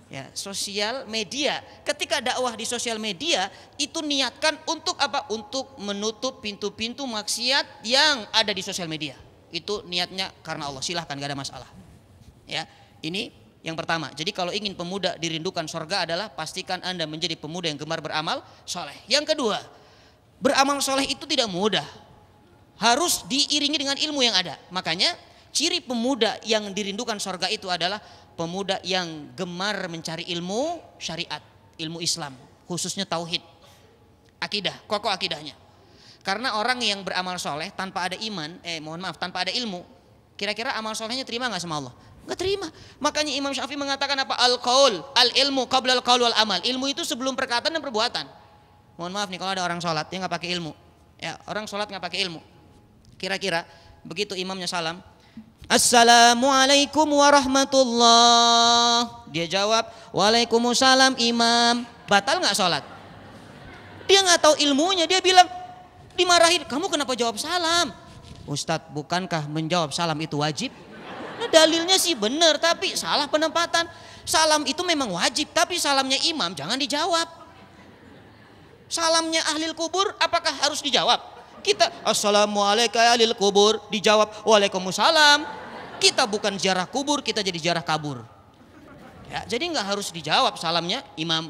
Ya, sosial media. Ketika dakwah di sosial media itu niatkan untuk apa? Untuk menutup pintu-pintu maksiat yang ada di sosial media. Itu niatnya karena Allah. Silahkan, gak ada masalah. Ya, ini yang pertama. Jadi kalau ingin pemuda dirindukan surga adalah pastikan Anda menjadi pemuda yang gemar beramal soleh. Yang kedua, beramal soleh itu tidak mudah. Harus diiringi dengan ilmu yang ada. Makanya ciri pemuda yang dirindukan surga itu adalah pemuda yang gemar mencari ilmu syariat, ilmu Islam, khususnya tauhid, akidah, kokoh akidahnya. Karena orang yang beramal soleh tanpa ada iman, tanpa ada ilmu, kira-kira amal solehnya terima nggak sama Allah? Nggak terima. Makanya Imam Syafi'i mengatakan apa? Al-qaul, al-ilmu qabla al-qaul wal amal. Ilmu itu sebelum perkataan dan perbuatan. Mohon maaf nih kalau ada orang sholat dia nggak pakai ilmu. Ya, orang sholat nggak pakai ilmu. Kira-kira begitu imamnya salam, Assalamualaikum warahmatullah. Dia jawab, Waalaikumsalam imam. Batal nggak sholat? Dia nggak tahu ilmunya. Dia bilang, dimarahin, kamu kenapa jawab salam? Ustadz, bukankah menjawab salam itu wajib? Nah, dalilnya sih benar, tapi salah penempatan. Salam itu memang wajib, tapi salamnya imam jangan dijawab. Salamnya ahlil kubur apakah harus dijawab? Kita Assalamualaikum ahlil kubur, dijawab Waalaikumsalam. Kita bukan ziarah kubur, kita jadi ziarah kabur. Ya, jadi nggak harus dijawab salamnya imam.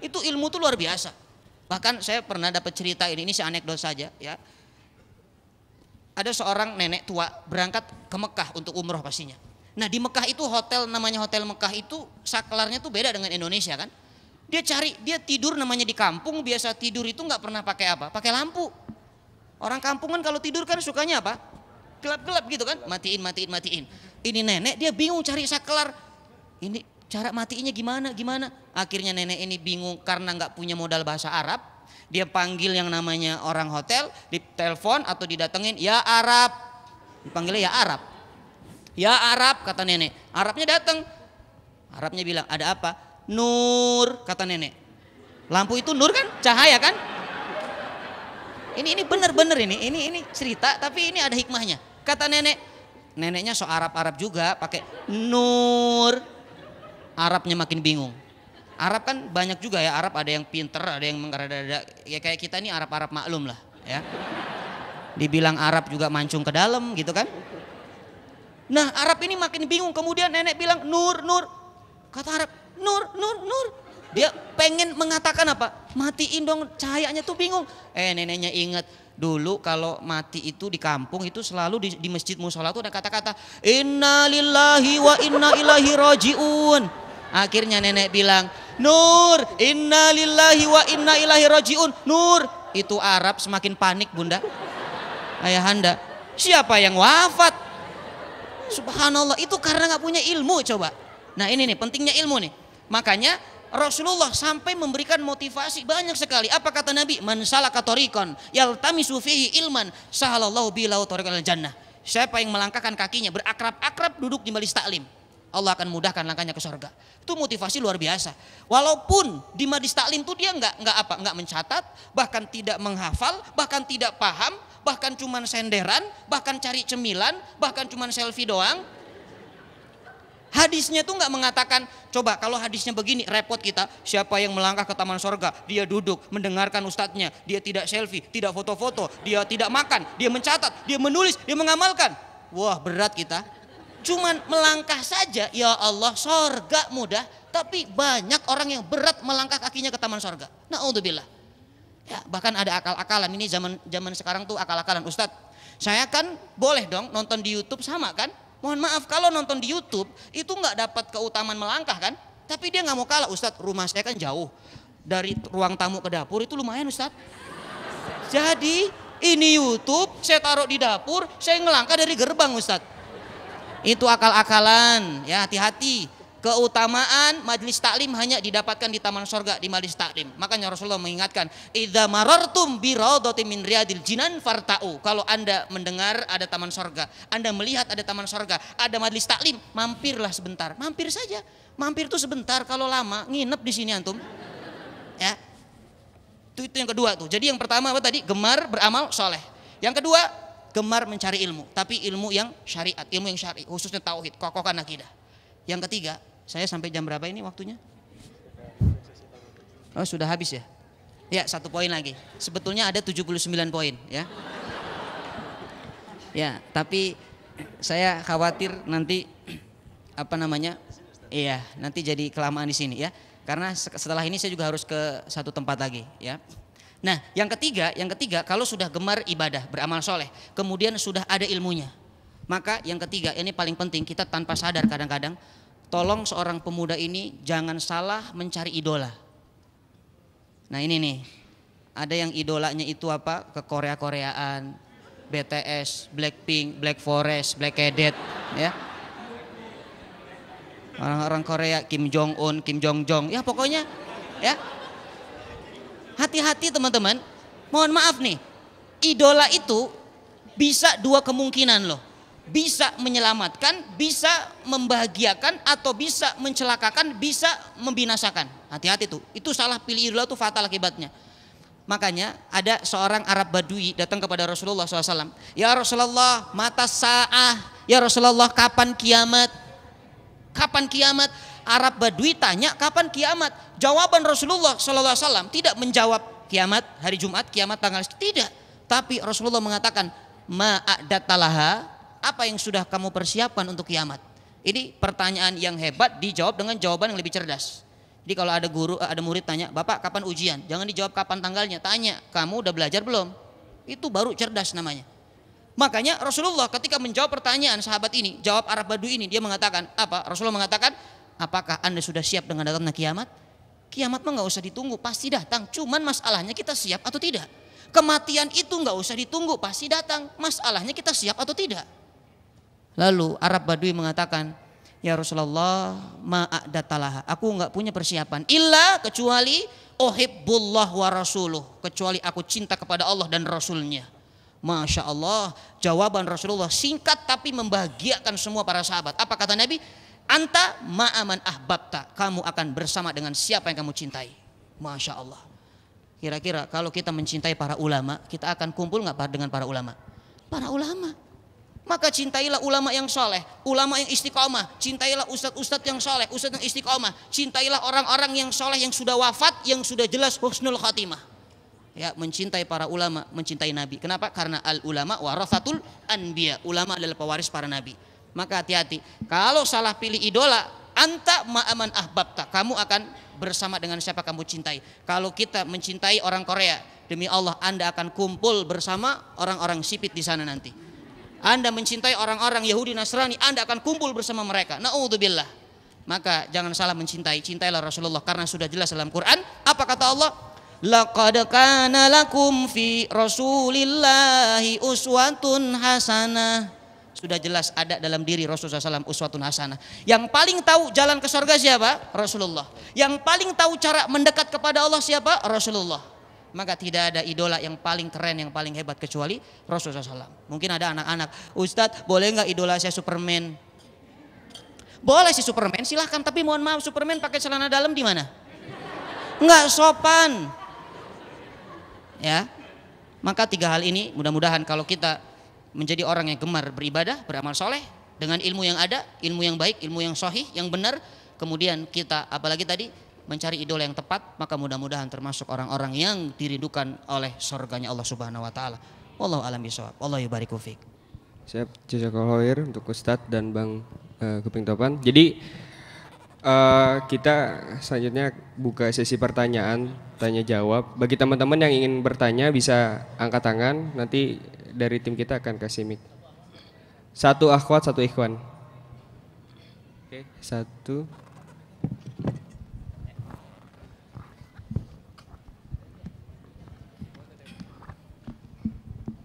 Itu ilmu tuh luar biasa. Bahkan saya pernah dapat cerita ini anekdot saja ya. Ada seorang nenek tua berangkat ke Mekah untuk umroh pastinya. Nah di Mekah itu hotel, namanya hotel Mekah itu saklarnya tuh beda dengan Indonesia kan. Dia tidur namanya di kampung, biasa tidur itu nggak pernah pakai apa? Pakai lampu. Orang kampungan kalau tidur kan sukanya apa? Gelap-gelap gitu kan, matiin. Ini nenek dia bingung cari saklar. Ini cara matiinnya gimana? Akhirnya nenek ini bingung karena nggak punya modal bahasa Arab. Dia panggil yang namanya orang hotel, ditelepon atau didatengin, ya Arab. Dipanggilnya ya Arab. Ya Arab kata nenek. Arabnya datang. Arabnya bilang, ada apa? Nur kata nenek. Lampu itu nur kan? Cahaya kan? Ini benar-benar ini cerita tapi ini ada hikmahnya. Kata nenek, neneknya so Arab juga pakai nur. Arabnya makin bingung. Arab kan banyak juga ya, Arab ada yang pinter, ada yang mengada-ada. Ya kayak kita ini Arab maklum lah ya. Dibilang Arab juga mancung ke dalam gitu kan. Nah Arab ini makin bingung, kemudian nenek bilang nur. Kata Arab, nur. Dia pengen mengatakan apa? Matiin dong cahayanya tuh bingung. Neneknya ingat dulu kalau mati itu di kampung itu selalu di masjid musola tuh ada kata-kata inna lillahi wa inna ilaihi rajiun. Akhirnya nenek bilang, Nur, inna lillahi wa inna ilaihi rajiun. Nur, itu Arab semakin panik bunda. Ayahanda, siapa yang wafat? Subhanallah, itu karena nggak punya ilmu coba. Nah ini nih pentingnya ilmu nih. Makanya Rasulullah sampai memberikan motivasi banyak sekali. Apa kata Nabi? Man salaka tariqan yaltamisu fihi ilman sahalallahu bihi lahu tariqal jannah. Siapa yang melangkahkan kakinya berakrab-akrab duduk di majelis taklim, Allah akan mudahkan langkahnya ke surga. Itu motivasi luar biasa. Walaupun di majelis taklim itu dia nggak mencatat, bahkan tidak menghafal, bahkan tidak paham, bahkan cuman senderan, bahkan cari cemilan, bahkan cuman selfie doang. Hadisnya tuh nggak mengatakan, coba kalau hadisnya begini repot kita, siapa yang melangkah ke taman sorga, dia duduk mendengarkan ustadznya, dia tidak selfie, tidak foto-foto, dia tidak makan, dia mencatat, dia menulis, dia mengamalkan. Wah berat kita. Cuman melangkah saja, ya Allah sorga mudah, tapi banyak orang yang berat melangkah kakinya ke taman sorga. Na'udzubillah. Ya, bahkan ada akal-akalan, ini zaman sekarang tuh akal-akalan. Ustadz, saya kan boleh dong nonton di YouTube sama kan? Mohon maaf kalau nonton di YouTube itu nggak dapat keutamaan melangkah kan? Tapi dia nggak mau kalah, Ustadz. Rumah saya kan jauh dari ruang tamu ke dapur itu lumayan Ustadz. Jadi ini YouTube saya taruh di dapur, saya ngelangkah dari gerbang Ustadz. Itu akal-akalan, ya hati-hati. Keutamaan majelis taklim hanya didapatkan di taman sorga, di majelis taklim. Makanya Rasulullah mengingatkan, idza marartum bi raudhatin min riyadil jinan farta'u. Kalau Anda mendengar ada taman sorga, Anda melihat ada taman sorga, ada majelis taklim, mampirlah sebentar. Mampir saja. Mampir itu sebentar, kalau lama nginep di sini antum. Ya. Itu yang kedua tuh. Jadi yang pertama apa tadi? Gemar beramal soleh. Yang kedua, gemar mencari ilmu, tapi ilmu yang syariat, ilmu yang syar'i, khususnya tauhid, kokohkan akidah. Yang ketiga, saya sampai jam berapa ini waktunya? Oh sudah habis ya? Ya 1 poin lagi. Sebetulnya ada 79 poin ya. Ya tapi saya khawatir nanti iya nanti jadi kelamaan di sini ya. Karena setelah ini saya juga harus ke satu tempat lagi ya. Nah yang ketiga kalau sudah gemar ibadah, beramal soleh, kemudian sudah ada ilmunya. Maka yang ketiga ini paling penting, kita tanpa sadar kadang-kadang, tolong seorang pemuda ini jangan salah mencari idola. Nah ini nih, ada yang idolanya itu apa? Ke Korea-Koreaan, BTS, Blackpink, Black Forest, Black Cadet, ya. Orang-orang Korea, Kim Jong Un, Kim Jong Jong, ya pokoknya, ya. Hati-hati teman-teman. Mohon maaf nih, idola itu bisa 2 kemungkinan loh. Bisa menyelamatkan, bisa membahagiakan, atau bisa mencelakakan, bisa membinasakan. Hati-hati tuh, itu salah pilih idola tuh fatal akibatnya. Makanya ada seorang Arab Badui datang kepada Rasulullah SAW. Ya Rasulullah, mata sa'ah. Ya Rasulullah, kapan kiamat? Kapan kiamat? Arab Badui tanya kapan kiamat. Jawaban Rasulullah SAW tidak menjawab kiamat hari Jumat, kiamat tanggal tidak. Tapi Rasulullah mengatakan ma'adatalaha, apa yang sudah kamu persiapkan untuk kiamat? Ini pertanyaan yang hebat, dijawab dengan jawaban yang lebih cerdas. Jadi kalau ada murid tanya, Bapak kapan ujian? Jangan dijawab kapan tanggalnya, tanya kamu udah belajar belum? Itu baru cerdas namanya. Makanya Rasulullah ketika menjawab pertanyaan sahabat ini, jawab Arab Badui ini, dia mengatakan apa? Rasulullah mengatakan, apakah Anda sudah siap dengan datangnya kiamat? Kiamat mah nggak usah ditunggu, pasti datang. Cuman masalahnya kita siap atau tidak. Kematian itu nggak usah ditunggu, pasti datang. Masalahnya kita siap atau tidak. Lalu Arab Badui mengatakan, ya Rasulullah, ma'adatalaha. Aku nggak punya persiapan. Illa kecuali uhibbullah wa rasuluh. Kecuali aku cinta kepada Allah dan Rasulnya. Masya Allah, jawaban Rasulullah singkat tapi membahagiakan semua para sahabat. Apa kata Nabi? Anta ma'aman ahbabta. Kamu akan bersama dengan siapa yang kamu cintai. Masya Allah. Kira-kira kalau kita mencintai para ulama, kita akan kumpul nggak dengan para ulama? Para ulama. Maka cintailah ulama yang soleh, ulama yang istiqomah. Cintailah ustadz-ustadz yang soleh, ustadz yang istiqomah. Cintailah orang-orang yang soleh yang sudah wafat, yang sudah jelas husnul khatimah. Ya, mencintai para ulama, mencintai Nabi. Kenapa? Karena al ulama warathatul anbiya. Ulama adalah pewaris para nabi. Maka hati-hati. Kalau salah pilih idola, anta ma'aman ahbabta. Kamu akan bersama dengan siapa kamu cintai. Kalau kita mencintai orang Korea, demi Allah Anda akan kumpul bersama orang-orang sipit di sana nanti. Anda mencintai orang-orang Yahudi Nasrani, Anda akan kumpul bersama mereka. Na'udzubillah. Maka jangan salah mencintai, cintailah Rasulullah karena sudah jelas dalam Quran. Apa kata Allah? Laqad kana lakum fi Rasulillahi uswatun hasanah. Sudah jelas ada dalam diri Rasulullah SAW uswatun hasanah. Yang paling tahu jalan ke surga siapa? Rasulullah. Yang paling tahu cara mendekat kepada Allah siapa? Rasulullah. Maka tidak ada idola yang paling keren, yang paling hebat kecuali Rasulullah SAW. Mungkin ada anak-anak, Ustadz boleh nggak idola saya Superman? Boleh sih Superman, silahkan. Tapi mohon maaf, Superman pakai celana dalam di mana? Nggak sopan. Ya, maka 3 hal ini mudah-mudahan kalau kita menjadi orang yang gemar beribadah, beramal soleh dengan ilmu yang ada, ilmu yang baik, ilmu yang sahih, yang benar. Kemudian kita apalagi tadi mencari idola yang tepat, maka mudah-mudahan termasuk orang-orang yang dirindukan oleh surganya Allah Subhanahu wa taala. Wallahu a'lam bishawab. Wallahu yubariku fiik. Siap, jazakallahu khair untuk Ustadz dan Bang Kuping Topan. Jadi kita selanjutnya buka sesi pertanyaan, tanya jawab. Bagi teman-teman yang ingin bertanya bisa angkat tangan, nanti dari tim kita akan kasih mic. 1 akhwat, 1 ikhwan. Oke, 1.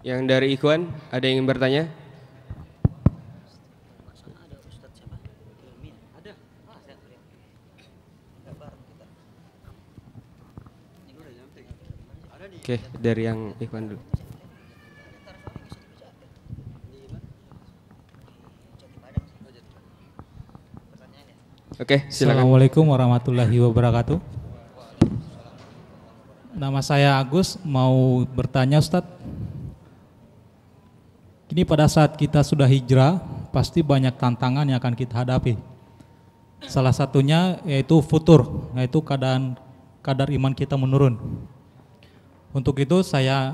Yang dari ikhwan ada yang ingin bertanya? Oke, dari yang ikhwan dulu. Oke, silakan. Assalamualaikum warahmatullahi wabarakatuh. Nama saya Agus, mau bertanya Ustadz. Ini pada saat kita sudah hijrah, pasti banyak tantangan yang akan kita hadapi. Salah satunya yaitu futur, yaitu kadar iman kita menurun. Untuk itu saya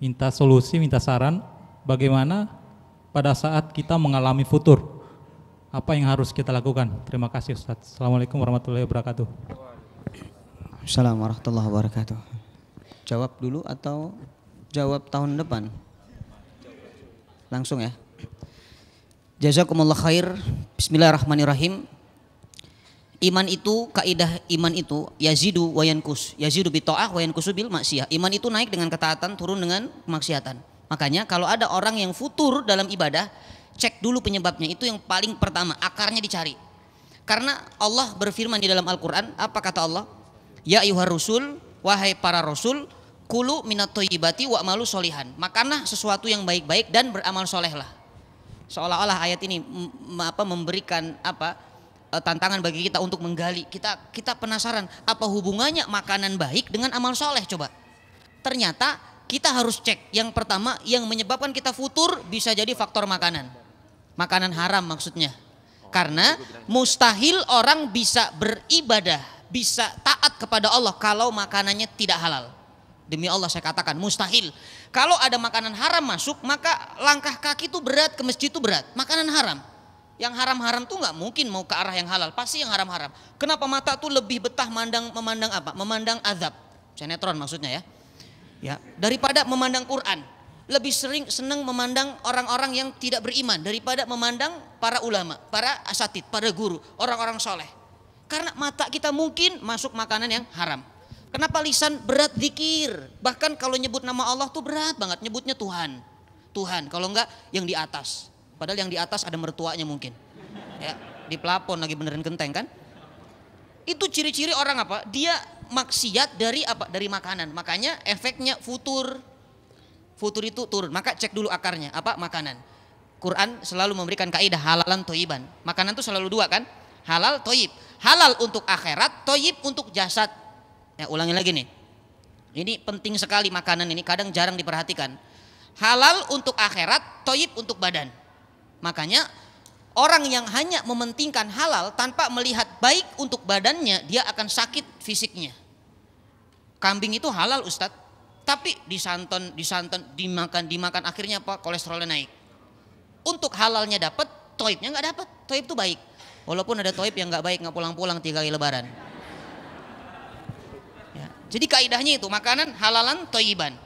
minta solusi, minta saran bagaimana pada saat kita mengalami futur. Apa yang harus kita lakukan? Terima kasih Ustadz. Assalamualaikum warahmatullahi wabarakatuh. Assalamualaikum warahmatullahi wabarakatuh. Jawab dulu atau jawab tahun depan? Langsung ya. Jazakumullah khair. Bismillahirrahmanirrahim. Iman itu, kaidah iman itu yazidu wa yankus. Yazidu bi ta'ah wa yankusu bil maksiyah. Iman itu naik dengan ketaatan, turun dengan kemaksiatan. Makanya kalau ada orang yang futur dalam ibadah, cek dulu penyebabnya. Itu yang paling pertama, akarnya dicari. Karena Allah berfirman di dalam Al-Quran, apa kata Allah? Ya ayyuhar rusul, wahai para rasul, kulu minat thayyibati wa amalu solihan. Makanlah sesuatu yang baik-baik dan beramal solehlah. Seolah-olah ayat ini memberikan tantangan bagi kita untuk menggali. Kita penasaran apa hubungannya makanan baik dengan amal soleh, coba. Ternyata kita harus cek. Yang pertama yang menyebabkan kita futur bisa jadi faktor makanan. Makanan haram maksudnya. Karena mustahil orang bisa beribadah, bisa taat kepada Allah kalau makanannya tidak halal. Demi Allah saya katakan mustahil. Kalau ada makanan haram masuk, maka langkah kaki itu berat, ke masjid itu berat. Makanan haram. Yang haram-haram tuh nggak mungkin mau ke arah yang halal, pasti yang haram-haram. Kenapa mata tuh lebih betah memandang apa? Memandang azab. Sinetron maksudnya ya. Ya, daripada memandang Quran. Lebih sering senang memandang orang-orang yang tidak beriman daripada memandang para ulama, para asatid, para guru, orang-orang soleh. Karena mata kita mungkin masuk makanan yang haram. Kenapa lisan berat zikir? Bahkan kalau nyebut nama Allah tuh berat banget, nyebutnya Tuhan. Tuhan, kalau enggak yang di atas. Padahal yang di atas ada mertuanya mungkin. Ya, di pelapon lagi benerin genteng kan? Itu ciri-ciri orang apa? Dia maksiat dari apa? Dari makanan. Makanya efeknya futur. Futur itu turun. Maka cek dulu akarnya, apa? Makanan. Quran selalu memberikan kaidah halalan toyiban. Makanan itu selalu dua kan? Halal, toyib. Halal untuk akhirat, toyib untuk jasad. Ya, ulangi lagi nih. Ini penting sekali makanan ini, kadang jarang diperhatikan. Halal untuk akhirat, toyib untuk badan. Makanya orang yang hanya mementingkan halal tanpa melihat baik untuk badannya, dia akan sakit fisiknya. Kambing itu halal Ustadz, tapi disanton, dimakan akhirnya apa? Kolesterolnya naik. Untuk halalnya dapat, toibnya nggak dapat. Toib itu baik. Walaupun ada toib yang nggak baik, nggak pulang-pulang 3 kali lebaran. Ya, jadi kaidahnya itu makanan halalan toiban.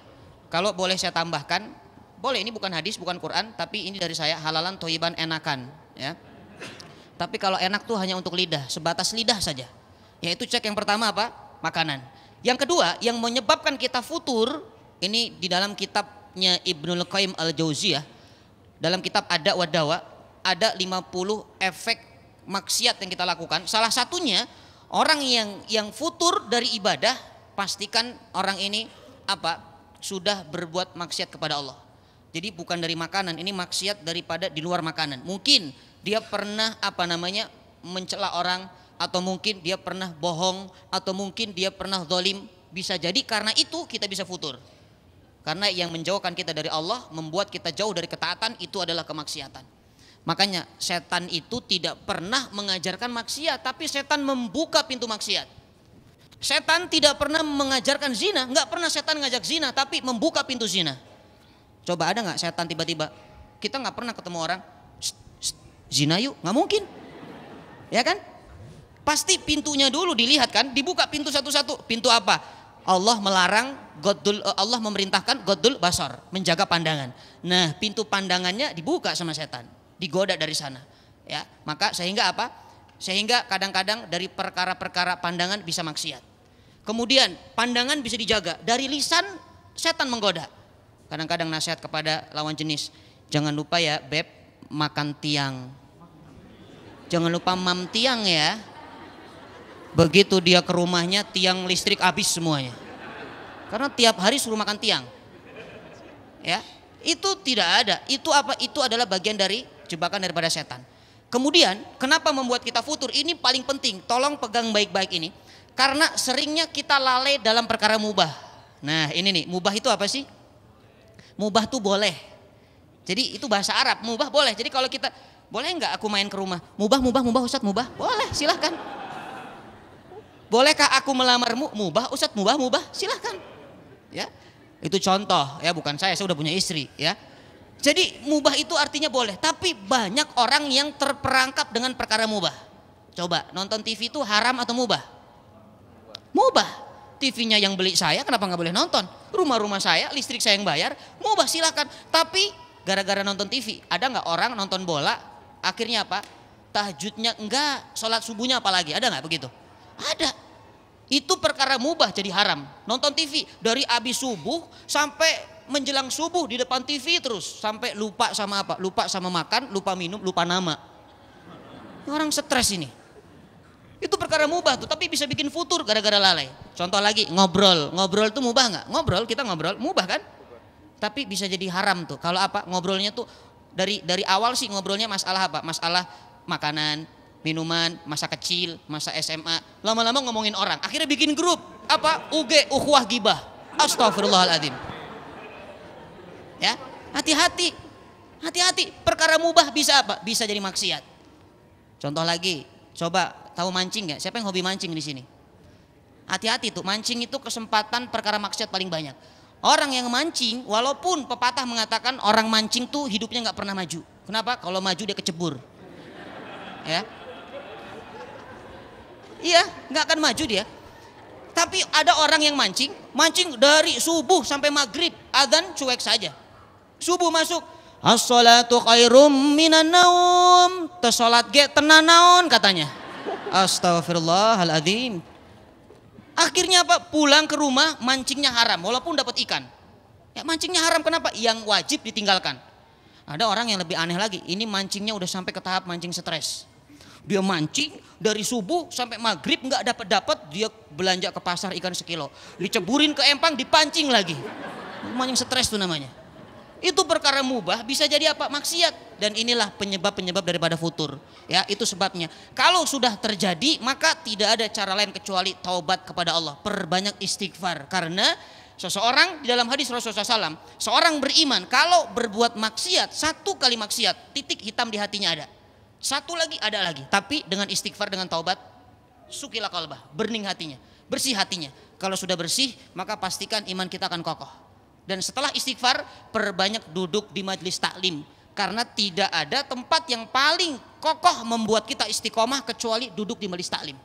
Kalau boleh saya tambahkan, boleh, ini bukan hadis, bukan Quran, tapi ini dari saya, halalan toiban enakan. Ya. Tapi kalau enak tuh hanya untuk lidah, sebatas lidah saja. Yaitu cek yang pertama apa? Makanan. Yang kedua, yang menyebabkan kita futur, ini di dalam kitabnya Ibnul Qayyim Al-Jauziyah, dalam kitab Ada wa Dawa, ada 50 efek maksiat yang kita lakukan. Salah satunya orang yang futur dari ibadah, pastikan orang ini apa? Sudah berbuat maksiat kepada Allah. Jadi bukan dari makanan, ini maksiat daripada di luar makanan. Mungkin dia pernah mencela orang, atau mungkin dia pernah bohong, atau mungkin dia pernah zalim. Bisa jadi karena itu kita bisa futur. Karena yang menjauhkan kita dari Allah, membuat kita jauh dari ketaatan, itu adalah kemaksiatan. Makanya setan itu tidak pernah mengajarkan maksiat, tapi setan membuka pintu maksiat. Setan tidak pernah mengajarkan zina, nggak pernah setan ngajak zina, tapi membuka pintu zina. Coba ada nggak setan tiba-tiba, kita nggak pernah ketemu orang, zina yuk, nggak mungkin, ya kan? Pasti pintunya dulu dilihat kan, dibuka pintu satu-satu. Pintu apa? Allah melarang, Allah memerintahkan godul basar, menjaga pandangan. Nah, pintu pandangannya dibuka sama setan, digoda dari sana. Ya, maka sehingga apa? Sehingga kadang-kadang dari perkara-perkara pandangan bisa maksiat. Kemudian pandangan bisa dijaga dari lisan, setan menggoda. Kadang-kadang nasihat kepada lawan jenis, jangan lupa ya beb, makan tiang. Jangan lupa mam tiang ya. Begitu dia ke rumahnya, tiang listrik habis semuanya. Karena tiap hari suruh makan tiang. Ya, itu tidak ada. Itu apa? Itu adalah bagian dari jebakan daripada setan. Kemudian, kenapa membuat kita futur? Ini paling penting. Tolong pegang baik-baik ini. Karena seringnya kita lalai dalam perkara mubah. Nah, ini nih, mubah itu apa sih? Mubah tuh boleh. Jadi itu bahasa Arab, mubah boleh. Jadi kalau kita, boleh nggak aku main ke rumah? Mubah Ustadz, mubah? Boleh, silahkan. Bolehkah aku melamarmu? Mubah Ustadz, mubah, silahkan. Ya, itu contoh ya, bukan saya udah punya istri ya. Jadi mubah itu artinya boleh, tapi banyak orang yang terperangkap dengan perkara mubah. Coba nonton TV itu haram atau mubah? Mubah. TV-nya yang beli saya, kenapa nggak boleh nonton? Rumah saya, listrik saya yang bayar, mubah silakan. Tapi gara-gara nonton TV, ada nggak orang nonton bola, akhirnya apa? Tahajudnya enggak, sholat subuhnya apalagi, ada nggak begitu? Ada. Itu perkara mubah jadi haram. Nonton TV dari abis subuh sampai menjelang subuh di depan TV terus, sampai lupa sama apa? Lupa sama makan, lupa minum, lupa nama. Orang stres ini. Itu perkara mubah tuh, tapi bisa bikin futur gara-gara lalai. Contoh lagi, ngobrol itu mubah nggak? Ngobrol, kita ngobrol, mubah kan? Tapi bisa jadi haram tuh. Kalau apa? Ngobrolnya tuh dari awal sih ngobrolnya masalah apa? Masalah makanan, minuman, masa kecil, masa SMA. Lama-lama ngomongin orang. Akhirnya bikin grup apa? UG, ukhuwah gibah. Astagfirullahaladzim. Ya, hati-hati. Hati-hati. Perkara mubah bisa apa? Bisa jadi maksiat. Contoh lagi, coba tahu mancing nggak? Siapa yang hobi mancing di sini? Hati-hati tuh, mancing itu kesempatan perkara maksiat paling banyak. Orang yang mancing, walaupun pepatah mengatakan orang mancing tuh hidupnya nggak pernah maju. Kenapa? Kalau maju dia kecebur. Ya, iya, nggak akan maju dia. Tapi ada orang yang mancing dari subuh sampai maghrib, adzan cuek saja. Subuh masuk, as-salatu khairum minan naum, tersolat ge tenan naon katanya. Astaghfirullahaladzim. Akhirnya apa? Pulang ke rumah mancingnya haram walaupun dapat ikan. Ya mancingnya haram kenapa? Yang wajib ditinggalkan. Ada orang yang lebih aneh lagi. Ini mancingnya udah sampai ke tahap mancing stres. Dia mancing dari subuh sampai maghrib nggak dapat, dia belanja ke pasar ikan sekilo. Diceburin ke empang, dipancing lagi. Mancing stres tuh namanya. Itu perkara mubah bisa jadi apa? Maksiat. Dan inilah penyebab-penyebab daripada futur. Ya, itu sebabnya. Kalau sudah terjadi maka tidak ada cara lain kecuali taubat kepada Allah. Perbanyak istighfar. Karena seseorang di dalam hadis Rasulullah SAW, seorang beriman kalau berbuat maksiat, satu kali maksiat, titik hitam di hatinya ada. Satu lagi ada lagi. Tapi dengan istighfar, dengan taubat, sukilah qalbah, bening hatinya, bersih hatinya. Kalau sudah bersih maka pastikan iman kita akan kokoh. Dan setelah istighfar, perbanyak duduk di majelis taklim. Karena tidak ada tempat yang paling kokoh membuat kita istiqomah kecuali duduk di majelis taklim.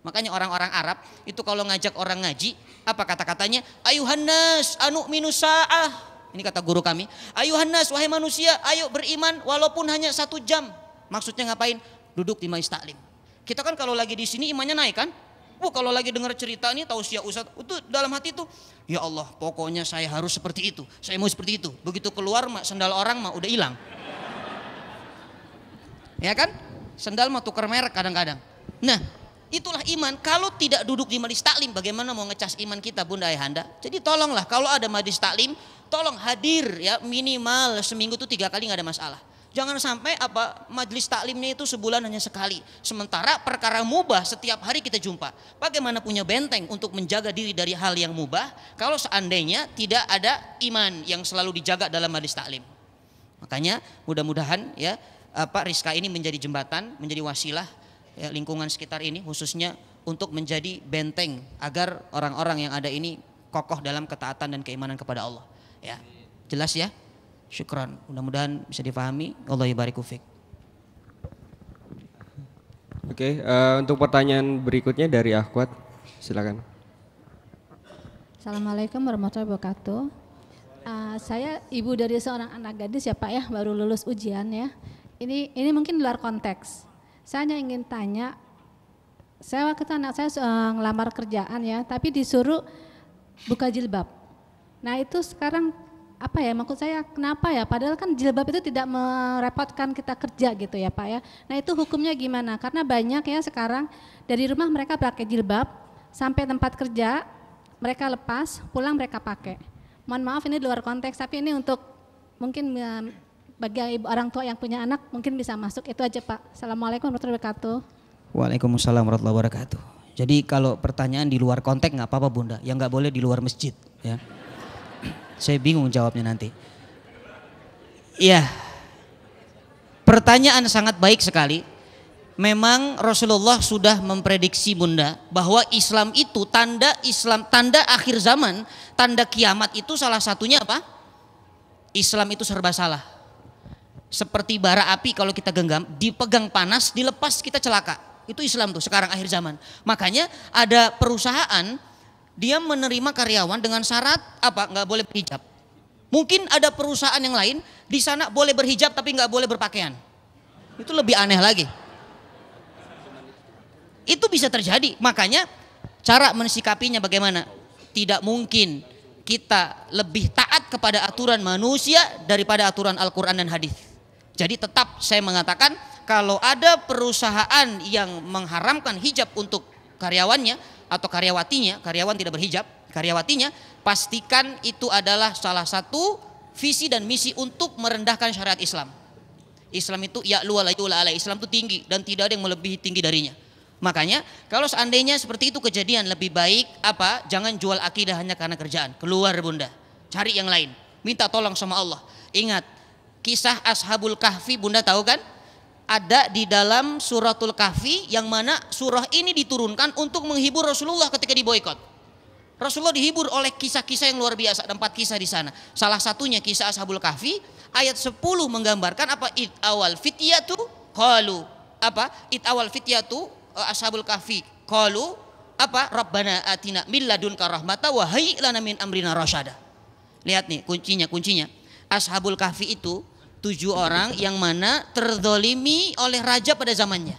Makanya orang-orang Arab itu kalau ngajak orang ngaji, apa kata-katanya? Ayuhan nas anu minusa'ah. Ini kata guru kami. Ayuhan nas, wahai manusia, ayo beriman walaupun hanya 1 jam. Maksudnya ngapain? Duduk di majelis taklim. Kita kan kalau lagi di sini imannya naik kan? Kalau lagi dengar cerita nih tausiah Ustaz, itu dalam hati tuh, ya Allah, pokoknya saya harus seperti itu, saya mau seperti itu. Begitu keluar sendal orang mah udah hilang. Ya kan? Sendal mah tukar merek kadang-kadang. Nah, itulah iman. Kalau tidak duduk di majelis taklim, bagaimana mau ngecas iman kita, Bunda Ayahanda? Jadi tolonglah kalau ada majelis taklim, tolong hadir ya, minimal seminggu tuh 3 kali nggak ada masalah. Jangan sampai apa majelis taklimnya itu sebulan hanya sekali. Sementara perkara mubah setiap hari kita jumpa. Bagaimana punya benteng untuk menjaga diri dari hal yang mubah kalau seandainya tidak ada iman yang selalu dijaga dalam majelis taklim. Makanya mudah-mudahan ya Rizka ini menjadi jembatan, menjadi wasilah ya, lingkungan sekitar ini khususnya untuk menjadi benteng agar orang-orang yang ada ini kokoh dalam ketaatan dan keimanan kepada Allah. Ya, jelas ya? Syukran, mudah-mudahan bisa difahami. Allah yubariku fiik. Oke, untuk pertanyaan berikutnya dari Akhwat, silakan. Assalamualaikum warahmatullahi wabarakatuh. Saya ibu dari seorang anak gadis ya Pak ya, baru lulus ujian ya. Ini mungkin luar konteks. Saya hanya ingin tanya, saya waktu itu anak saya ngelamar kerjaan ya, tapi disuruh buka jilbab. Nah itu sekarang apa ya, maksud saya kenapa ya, padahal kan jilbab itu tidak merepotkan kita kerja gitu ya Pak ya. Nah itu hukumnya gimana? Karena banyak ya sekarang dari rumah mereka pakai jilbab, sampai tempat kerja mereka lepas, pulang mereka pakai. Mohon maaf ini di luar konteks, tapi ini untuk mungkin bagi ibu orang tua yang punya anak mungkin bisa masuk. Itu aja Pak. Assalamualaikum warahmatullahi wabarakatuh. Waalaikumsalam warahmatullahi wabarakatuh. Jadi kalau pertanyaan di luar konteks nggak apa-apa Bunda, yang nggak boleh di luar masjid ya. Saya bingung jawabnya nanti. Iya, pertanyaan sangat baik sekali. Memang Rasulullah sudah memprediksi Bunda bahwa Islam itu tanda akhir zaman, tanda kiamat itu salah satunya apa? Islam itu serba salah. Seperti bara api kalau kita genggam, dipegang panas, dilepas kita celaka. Itu Islam tuh sekarang akhir zaman. Makanya ada perusahaan dia menerima karyawan dengan syarat apa? Nggak boleh berhijab. Mungkin ada perusahaan yang lain di sana boleh berhijab tapi nggak boleh berpakaian. Itu lebih aneh lagi. Itu bisa terjadi. Makanya cara mensikapinya bagaimana? Tidak mungkin kita lebih taat kepada aturan manusia daripada aturan Al-Quran dan hadis. Jadi tetap saya mengatakan kalau ada perusahaan yang mengharamkan hijab untuk karyawannya atau karyawatinya, karyawan tidak berhijab, karyawatinya, pastikan itu adalah salah satu visi dan misi untuk merendahkan syariat Islam. Islam itu ya'lu wa la yu'la alaihi, Islam itu tinggi dan tidak ada yang melebihi tinggi darinya. Makanya kalau seandainya seperti itu kejadian, lebih baik apa? Jangan jual akidah hanya karena kerjaan. Keluar Bunda, cari yang lain, minta tolong sama Allah. Ingat kisah Ashabul Kahfi, Bunda tahu kan? Ada di dalam suratul Kahfi yang mana surah ini diturunkan untuk menghibur Rasulullah ketika diboikot. Rasulullah dihibur oleh kisah-kisah yang luar biasa, ada 4 kisah di sana. Salah satunya kisah Ashabul Kahfi, ayat 10 menggambarkan apa? Id awal fityatu qalu apa? Id awal fityatu Ashabul Kahfi qalu apa? Rabbana atina min ladunka rahmata wa hayyi lana min amrina rasyada. Lihat nih kuncinya. Ashabul Kahfi itu 7 orang yang mana terzolimi oleh raja pada zamannya.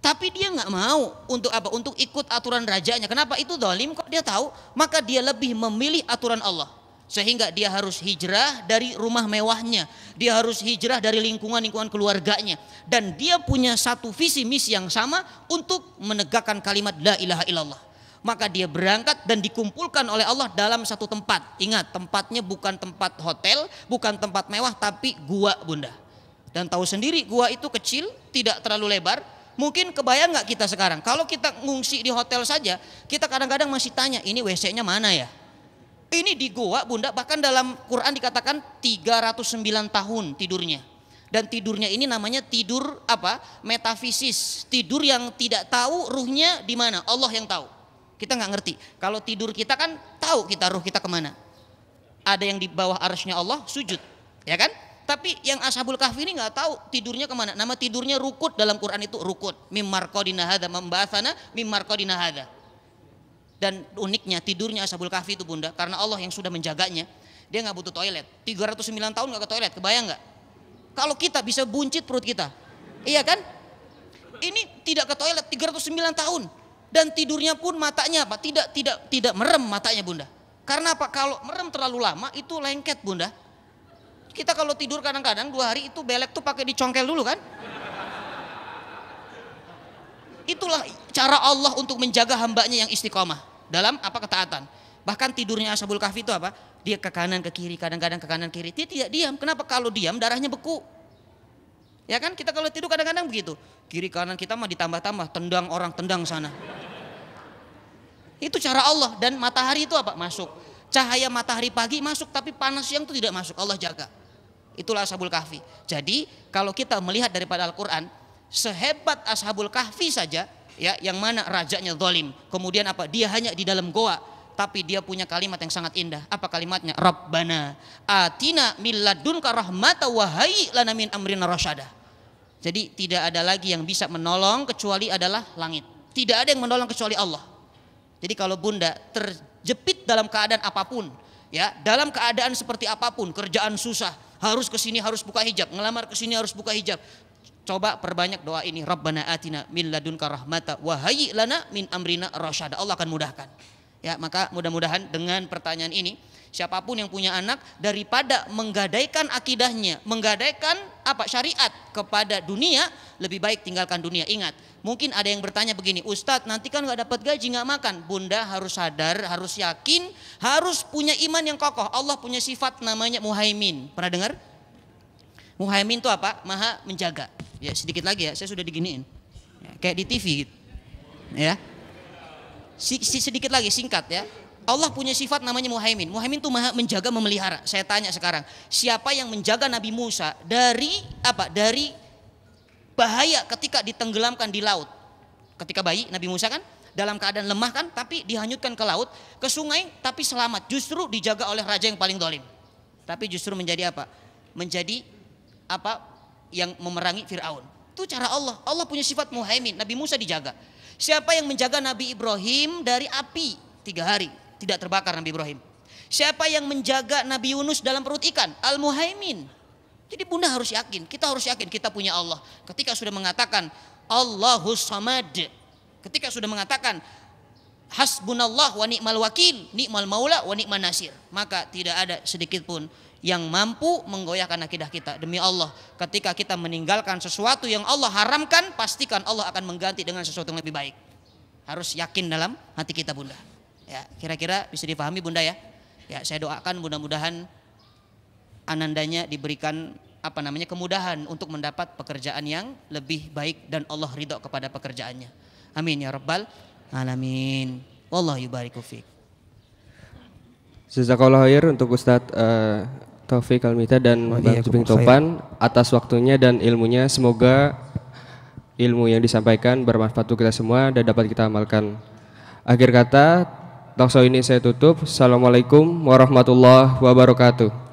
Tapi dia nggak mau untuk apa? Untuk ikut aturan rajanya. Kenapa? Itu zalim kok, dia tahu. Maka dia lebih memilih aturan Allah. Sehingga dia harus hijrah dari rumah mewahnya. Dia harus hijrah dari lingkungan keluarganya. Dan dia punya satu visi misi yang sama untuk menegakkan kalimat la ilaha illallah. Maka dia berangkat dan dikumpulkan oleh Allah dalam satu tempat. Ingat, tempatnya bukan tempat hotel, bukan tempat mewah, tapi gua, Bunda. Dan tahu sendiri gua itu kecil, tidak terlalu lebar. Mungkin kebayang nggak kita sekarang, kalau kita ngungsi di hotel saja, kita kadang-kadang masih tanya, ini WC-nya mana ya? Ini di gua, Bunda, bahkan dalam Quran dikatakan 309 tahun tidurnya. Dan tidurnya ini namanya tidur apa? Metafisis, tidur yang tidak tahu ruhnya di mana, Allah yang tahu. Kita nggak ngerti. Kalau tidur kita kan tahu kita ruh kita kemana. Ada yang di bawah arsy-nya Allah sujud, ya kan? Tapi yang Ashabul Kahfi ini nggak tahu tidurnya kemana. Nama tidurnya rukut, dalam Quran itu rukut. Mim marqadina hadza memba'atsana mim marqadina hadza. Dan uniknya tidurnya Ashabul Kahfi itu, Bunda, karena Allah yang sudah menjaganya, dia nggak butuh toilet. 309 tahun nggak ke toilet, kebayang nggak? Kalau kita bisa buncit perut kita, iya kan? Ini tidak ke toilet 309 tahun dan tidurnya pun matanya apa? Tidak merem matanya, Bunda. Karena apa? Kalau merem terlalu lama itu lengket, Bunda. Kita kalau tidur kadang-kadang 2 hari itu belek tuh pakai dicongkel dulu kan? Itulah cara Allah untuk menjaga hambanya yang istiqomah dalam apa? Ketaatan. Bahkan tidurnya Ashabul Kahfi itu apa? Dia ke kanan ke kiri, kadang-kadang ke kanan kiri. Dia tidak diam. Kenapa? Kalau diam darahnya beku. Ya kan? Kita kalau tidur kadang-kadang begitu. Kiri kanan kita mah ditambah-tambah, tendang orang, tendang sana. Itu cara Allah. Dan matahari itu apa? Masuk. Cahaya matahari pagi masuk, tapi panas siang itu tidak masuk. Allah jaga. Itulah Ashabul Kahfi. Jadi kalau kita melihat daripada Al-Quran, sehebat Ashabul Kahfi saja, ya, yang mana rajanya zalim, kemudian apa? Dia hanya di dalam goa, tapi dia punya kalimat yang sangat indah. Apa kalimatnya? Rabbana atina min ladunka rahmatan wa hayyi lana min amrina rasyada. Jadi tidak ada lagi yang bisa menolong kecuali adalah langit. Tidak ada yang menolong kecuali Allah. Jadi kalau Bunda terjepit dalam keadaan apapun, ya, dalam keadaan seperti apapun, kerjaan susah, harus ke sini harus buka hijab, ngelamar ke sini harus buka hijab. Coba perbanyak doa ini, Rabbana atina min ladunka rahmata wa hayyi lana min amrina rasyada. Allah akan mudahkan. Ya, maka mudah-mudahan dengan pertanyaan ini, siapapun yang punya anak, daripada menggadaikan akidahnya, menggadaikan apa? Syariat kepada dunia, lebih baik tinggalkan dunia. Ingat, mungkin ada yang bertanya begini, Ustadz nanti kan nggak dapat gaji, nggak makan. Bunda harus sadar, harus yakin, harus punya iman yang kokoh. Allah punya sifat namanya Muhaimin. Pernah dengar? Muhaimin itu apa? Maha menjaga. Ya, sedikit lagi ya, saya sudah diginiin. Ya, kayak di TV gitu. Ya. Sedikit lagi, singkat ya. Allah punya sifat namanya Muhaimin. Muhaimin itu maha menjaga, memelihara. Saya tanya sekarang, siapa yang menjaga Nabi Musa dari apa? Dari bahaya ketika ditenggelamkan di laut. Ketika bayi Nabi Musa kan dalam keadaan lemah kan, tapi dihanyutkan ke laut, ke sungai, tapi selamat. Justru dijaga oleh raja yang paling dolim. Tapi justru menjadi apa? Menjadi apa? Yang memerangi Fir'aun. Itu cara Allah. Allah punya sifat Muhaimin. Nabi Musa dijaga. Siapa yang menjaga Nabi Ibrahim dari api 3 hari tidak terbakar Nabi Ibrahim? Siapa yang menjaga Nabi Yunus dalam perut ikan? Al-Muhaimin. Jadi Bunda harus yakin, kita harus yakin kita punya Allah. Ketika sudah mengatakan Allahus Samad, ketika sudah mengatakan hasbunallah wa ni'mal wakil, ni'mal maula wa ni'man nasir, maka tidak ada sedikit pun yang mampu menggoyahkan akidah kita. Demi Allah, ketika kita meninggalkan sesuatu yang Allah haramkan, pastikan Allah akan mengganti dengan sesuatu yang lebih baik. Harus yakin dalam hati kita, Bunda. Ya, kira-kira bisa dipahami, Bunda ya. Ya, saya doakan mudah-mudahan anandanya diberikan kemudahan untuk mendapat pekerjaan yang lebih baik dan Allah ridho kepada pekerjaannya. Amin ya rabbal alamin. Wallahu yubariku fiik. Jazakallahu khair untuk Ustadz Taufik Almita dan Bang Juping Topan atas waktunya dan ilmunya. Semoga ilmu yang disampaikan bermanfaat untuk kita semua dan dapat kita amalkan. Akhir kata, talkshow ini saya tutup. Assalamualaikum warahmatullahi wabarakatuh.